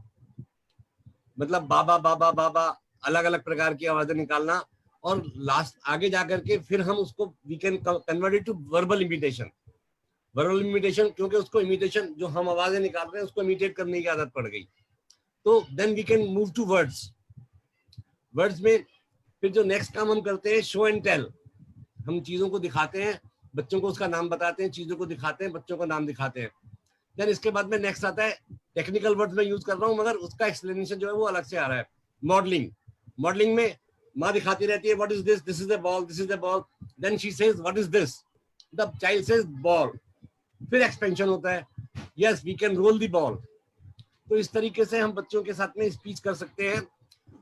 Speaker 16: मतलब बाबा बाबा बाबा अलग अलग प्रकार की आवाजें निकालना, और लास्ट आगे जाकर के फिर हम उसको we can convert it to verbal imitation. Verbal imitation क्योंकि उसको इमिटेशन जो हम आवाजें निकाल रहे हैं उसको इमिटेट करने की आदत पड़ गई, तो then we can move to words. Words में फिर जो नेक्स्ट काम हम करते हैं शो एंड टेल, हम चीजों को दिखाते हैं, बच्चों को उसका नाम बताते हैं, चीजों को दिखाते हैं, बच्चों का नाम दिखाते हैं। देन इसके बाद में नेक्स्ट आता है टेक्निकल वर्ड्स में यूज कर रहा हूँ मगर उसका एक्सप्लेनेशन जो है वो अलग से आ रहा है। मॉडलिंग, मॉडलिंग में माँ दिखाती रहती है what is this, this is the ball, this is the ball, then she says what is this, the child says ball, फिर एक्सपेंशन होता है yes we can roll the ball. तो इस तरीके से हम बच्चों के साथ में स्पीच कर सकते हैं।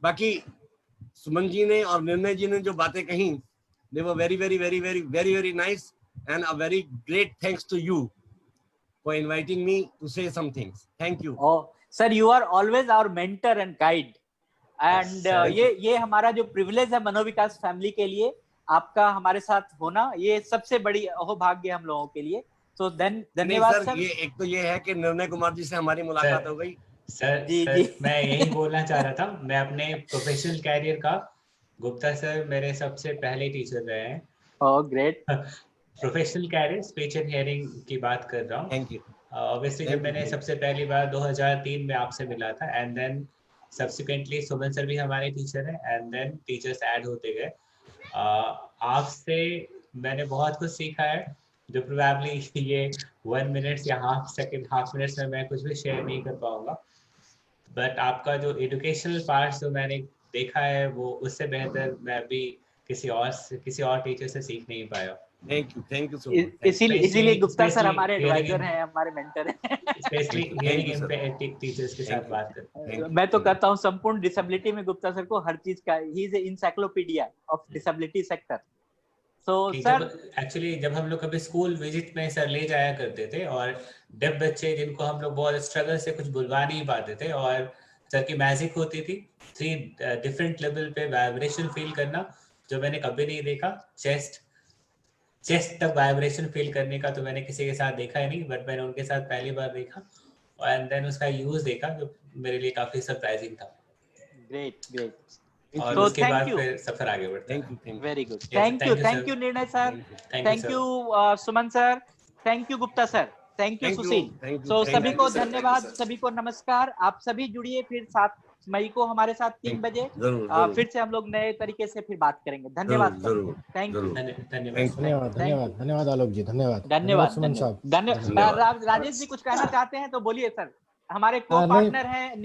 Speaker 16: बाकी सुमन जी ने और निर्णय जी ने जो बातें कही, they were very very very very very very nice and a very great thanks to you for inviting me to say some things. Thank you.
Speaker 11: Oh sir, you are always our mentor and guide and ये हमारा जो privilege है मनोविकास family के लिए आपका हमारे साथ होना, ये सबसे बड़ी अहोभाग्य हम लोगों के लिए। तो धन्यवाद सर।
Speaker 16: ये एक तो ये है कि निर्णय कुमार जी से हमारी मुलाकात हो गई।
Speaker 6: सर मैं यही बोलना चाह रहा था, मैं अपने प्रोफेशनल कैरियर का गुप्ता सर मेरे सबसे पहले टीचर रहे हैं।
Speaker 11: Oh great.
Speaker 6: Professional career speech and hearing की बात कर रहा हूँ।
Speaker 16: Thank you.
Speaker 6: ऑब्वियसली जब मैंने सबसे पहली बार 2003 में आपसे मिला था and then subsequently Suman sir भी हमारे टीचर हैं एंड देन टीचर्स ऐड होते गए। आपसे मैंने बहुत कुछ सीखा है जो प्रोबेबली ये 1 मिनट या हाफ मिनट्स में मैं कुछ भी शेयर नहीं कर पाऊंगा, बट आपका जो एजुकेशनल पार्ट जो मैंने देखा है वो उससे बेहतर मैं भी किसी और टीचर से सीख नहीं पाया।
Speaker 16: Thank you so much.
Speaker 11: इसीलिए गुप्ता सर हमारे एडवाइजर हैं, हमारे मेंटर हैं।
Speaker 6: स्पेशली हियरिंग इम्पेयर्ड टीचर्स के साथ बात करते हैं।
Speaker 11: मैं तो कहता हूँ संपूर्ण डिसेबिलिटी में गुप्ता सर को हर चीज का, he is encyclopedia of disability sector. तो सर
Speaker 6: एक्चुअली जब हम लोग कभी स्कूल विजिट में सर ले जाया करते थे और डेफ बच्चे जिनको हम लोग बहुत स्ट्रगल से कुछ बुलवा नहीं पाते थे और सर की मैजिक होती थी 3 डिफरेंट लेवल पे वाइब्रेशन फील करना, जो मैंने कभी नहीं देखा। चेस्ट तक वाइब्रेशन फील करने का तो मैंने किसी के साथ देखा ही नहीं, बट मैंने उनके साथ पहली बार देखा एंड देन उसका यूज देखा जो मेरे लिए काफी सरप्राइजिंग था।
Speaker 11: ग्रेट।
Speaker 6: और उसके बाद फिर सफर आगे बढ़ता है।
Speaker 11: Very good, thank you Nirnay sir, thank you Suman sir, thank you Gupta sir, thank you Sushil. तो सभी को धन्यवाद, सभी को नमस्कार। आप सभी जुड़िए फिर 7 मई को हमारे साथ 3 बजे फिर से हम लोग नए तरीके से फिर बात करेंगे। धन्यवाद, थैंक यू।
Speaker 10: धन्यवाद आलोक जी, धन्यवाद सुमन साहब,
Speaker 11: धन्यवाद। राजेश जी कुछ कहना चाहते हैं तो बोलिए सर। हमारे को पार्टनर हैं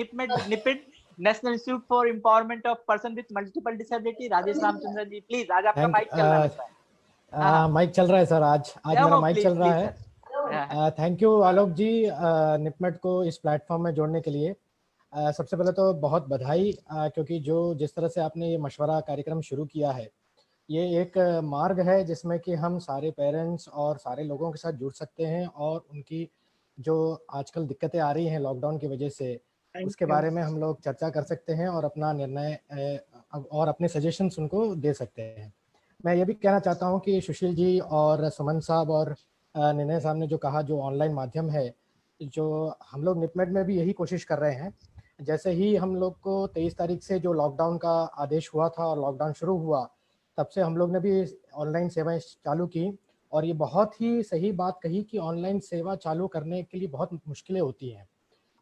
Speaker 11: National Institute for Empowerment of Person with Multiple Disability, Rajesh Ramachandran ji, please आज आपका माइक चल रहा है।
Speaker 10: माइक चल रहा है सर, आज मेरा माइक चल रहा है। थैंक यू आलोक जी निपमेट को इस प्लेटफॉर्म में जोड़ने के लिए। सबसे पहले तो बहुत बधाई, क्योंकि जिस तरह से आपने ये मशवरा कार्यक्रम शुरू किया है, ये एक मार्ग है जिसमें कि हम सारे पेरेंट्स और सारे लोगों के साथ जुड़ सकते हैं और उनकी जो आजकल दिक्कतें आ रही हैं लॉकडाउन की वजह से, उसके बारे में हम लोग चर्चा कर सकते हैं और अपना निर्णय और अपने सजेशंस उनको दे सकते हैं। मैं ये भी कहना चाहता हूँ कि सुशील जी और सुमन साहब और निर्णय साहब ने जो कहा, जो ऑनलाइन माध्यम है, जो हम लोग निपमेट में भी यही कोशिश कर रहे हैं। जैसे ही हम लोग को 23 तारीख से जो लॉकडाउन का आदेश हुआ था और लॉकडाउन शुरू हुआ, तब से हम लोग ने भी ऑनलाइन सेवाएं चालू की। और ये बहुत ही सही बात कही कि ऑनलाइन सेवा चालू करने के लिए बहुत मुश्किलें होती हैं,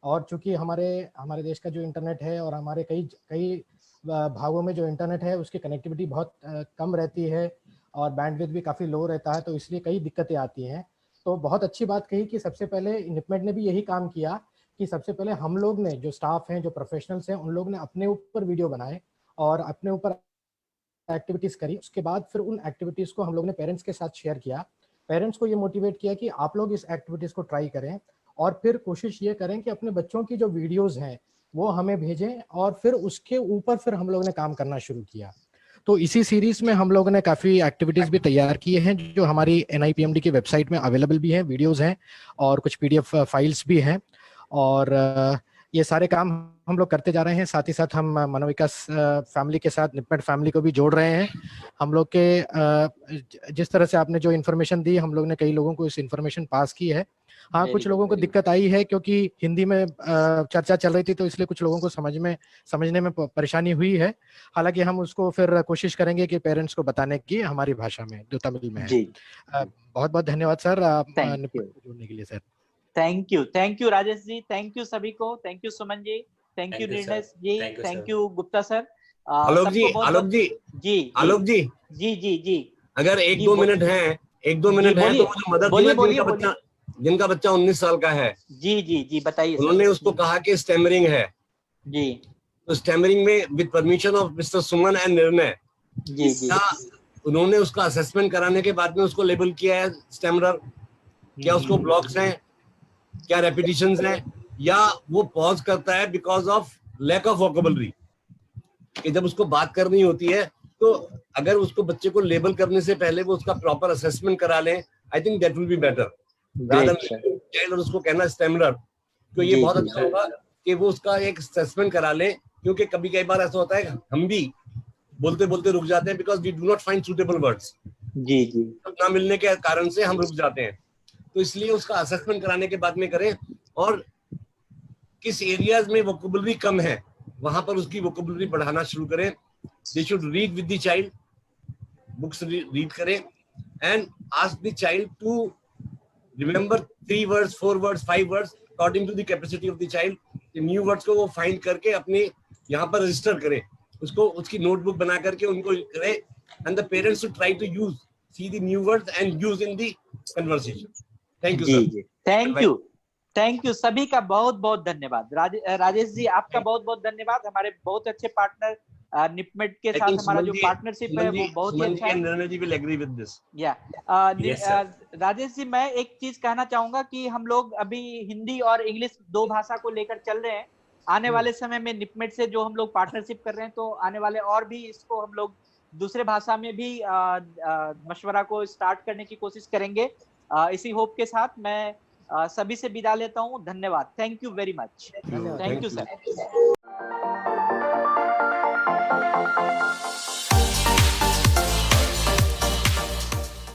Speaker 10: और चूंकि हमारे देश का जो इंटरनेट है और हमारे कई भागों में जो इंटरनेट है उसकी कनेक्टिविटी बहुत कम रहती है और बैंडविड्थ भी काफ़ी लो रहता है, तो इसलिए कई दिक्कतें आती हैं। तो बहुत अच्छी बात कही कि सबसे पहले निपमेट ने भी यही काम किया कि सबसे पहले हम लोग ने, जो स्टाफ हैं, जो प्रोफेशनल्स हैं, उन लोग ने अपने ऊपर वीडियो बनाए और अपने ऊपर एक्टिविटीज़ करी। उसके बाद फिर उन एक्टिविटीज़ को हम लोग ने पेरेंट्स के साथ शेयर किया, पेरेंट्स को ये मोटिवेट किया कि आप लोग इस एक्टिविटीज़ को ट्राई करें और फिर कोशिश ये करें कि अपने बच्चों की जो वीडियोस हैं वो हमें भेजें, और फिर उसके ऊपर फिर हम लोग ने काम करना शुरू किया। तो इसी सीरीज में हम लोगों ने काफ़ी एक्टिविटीज़ भी तैयार किए हैं जो हमारी NIPMD की वेबसाइट में अवेलेबल भी हैं, वीडियोज़ हैं और कुछ PDF फाइल्स भी हैं। और ये सारे काम हम लोग करते जा रहे हैं। साथ ही साथ हम मनोविकास फैमिली के साथ निपमेट फैमिली को भी जोड़ रहे हैं। हम लोग के जिस तरह से आपने जो इन्फॉर्मेशन दी, हम लोग ने कई लोगों को इस इन्फॉर्मेशन पास की है। हाँ, कुछ लोगों को दिक्कत आई है क्योंकि हिंदी में चर्चा चल रही थी, तो इसलिए कुछ लोगों को समझने में परेशानी हुई है। हालांकि हम उसको फिर कोशिश करेंगे कि पेरेंट्स को बताने की हमारी भाषा में, जो तमिल में है। बहुत बहुत धन्यवाद सर जोड़ने के लिए sir.
Speaker 11: Thank you Rajesh ji, thank you सभी को, thank you Suman ji, thank you Nirnay ji, thank you Gupta sir.
Speaker 16: Alok ji, अगर 1-2 मिनट है तो मुझे मदद कीजिए। जिनका बच्चा 19 साल का है,
Speaker 11: जी बताइए।
Speaker 16: उन्होंने उसको कहा कि स्टैमरिंग है
Speaker 11: जी, तो
Speaker 16: स्टैमरिंग में with permission of mister Suman and निर्णय जी, उन्होंने उसका असेसमेंट कराने के बाद में उसको लेबल किया है स्टैमरर। क्या उसको ब्लॉक्स हैं, क्या रेपिटेशंस हैं, या वो पॉज करता है because of lack of vocabulary, कि जब उसको बात करनी होती है तो अगर उसको बच्चे को लेबल करने से पहले वो उसका प्रॉपर असेसमेंट करा लें, I think that will be better child और उसको कहना स्टैमरर। तो ये बहुत अच्छा होगा कि वो उसका एक असेसमेंट करा लें, क्योंकि कई बार ऐसा होता है हम भी बोलते बोलते रुक जाते हैं because we do not find suitable words.
Speaker 11: जी
Speaker 16: ना मिलने के कारण से हम रुक जाते हैं। तो इसलिए उसका असेसमेंट कराने के बाद में करें, और किस एरियाज में वोकेबलरी कम है वहां पर उसकी वोकेबलरी बढ़ाना शुरू करें। They should read with the child, books read करें and ask the child to remember 3 words, 4 words, 5 words according to the capacity of the child. New words को वो फाइंड करके अपने यहाँ पर रजिस्टर करें, उसको उसकी नोटबुक बना करके उनको करें, and the parents should try to use see the new words and use in the conversation. Thank you sir.
Speaker 11: Thank you सभी का बहुत बहुत धन्यवाद। राजेश जी आपका बहुत बहुत धन्यवाद। हमारे बहुत अच्छे पार्टनर निपमेट के साथ हमारा जो पार्टनरशिप है वो बहुत ही अच्छा है। राजेश जी, मैं एक चीज कहना चाहूंगा कि हम लोग अभी हिंदी और इंग्लिश 2 भाषा को लेकर चल रहे हैं। आने वाले समय में निपमेट से जो हम लोग पार्टनरशिप कर रहे हैं, तो आने वाले और भी इसको हम लोग दूसरे भाषा में भी मशवरा को स्टार्ट करने की कोशिश करेंगे। इसी होप के साथ मैं सभी से विदा लेता हूँ। धन्यवाद। Thank you very much. Thank you sir.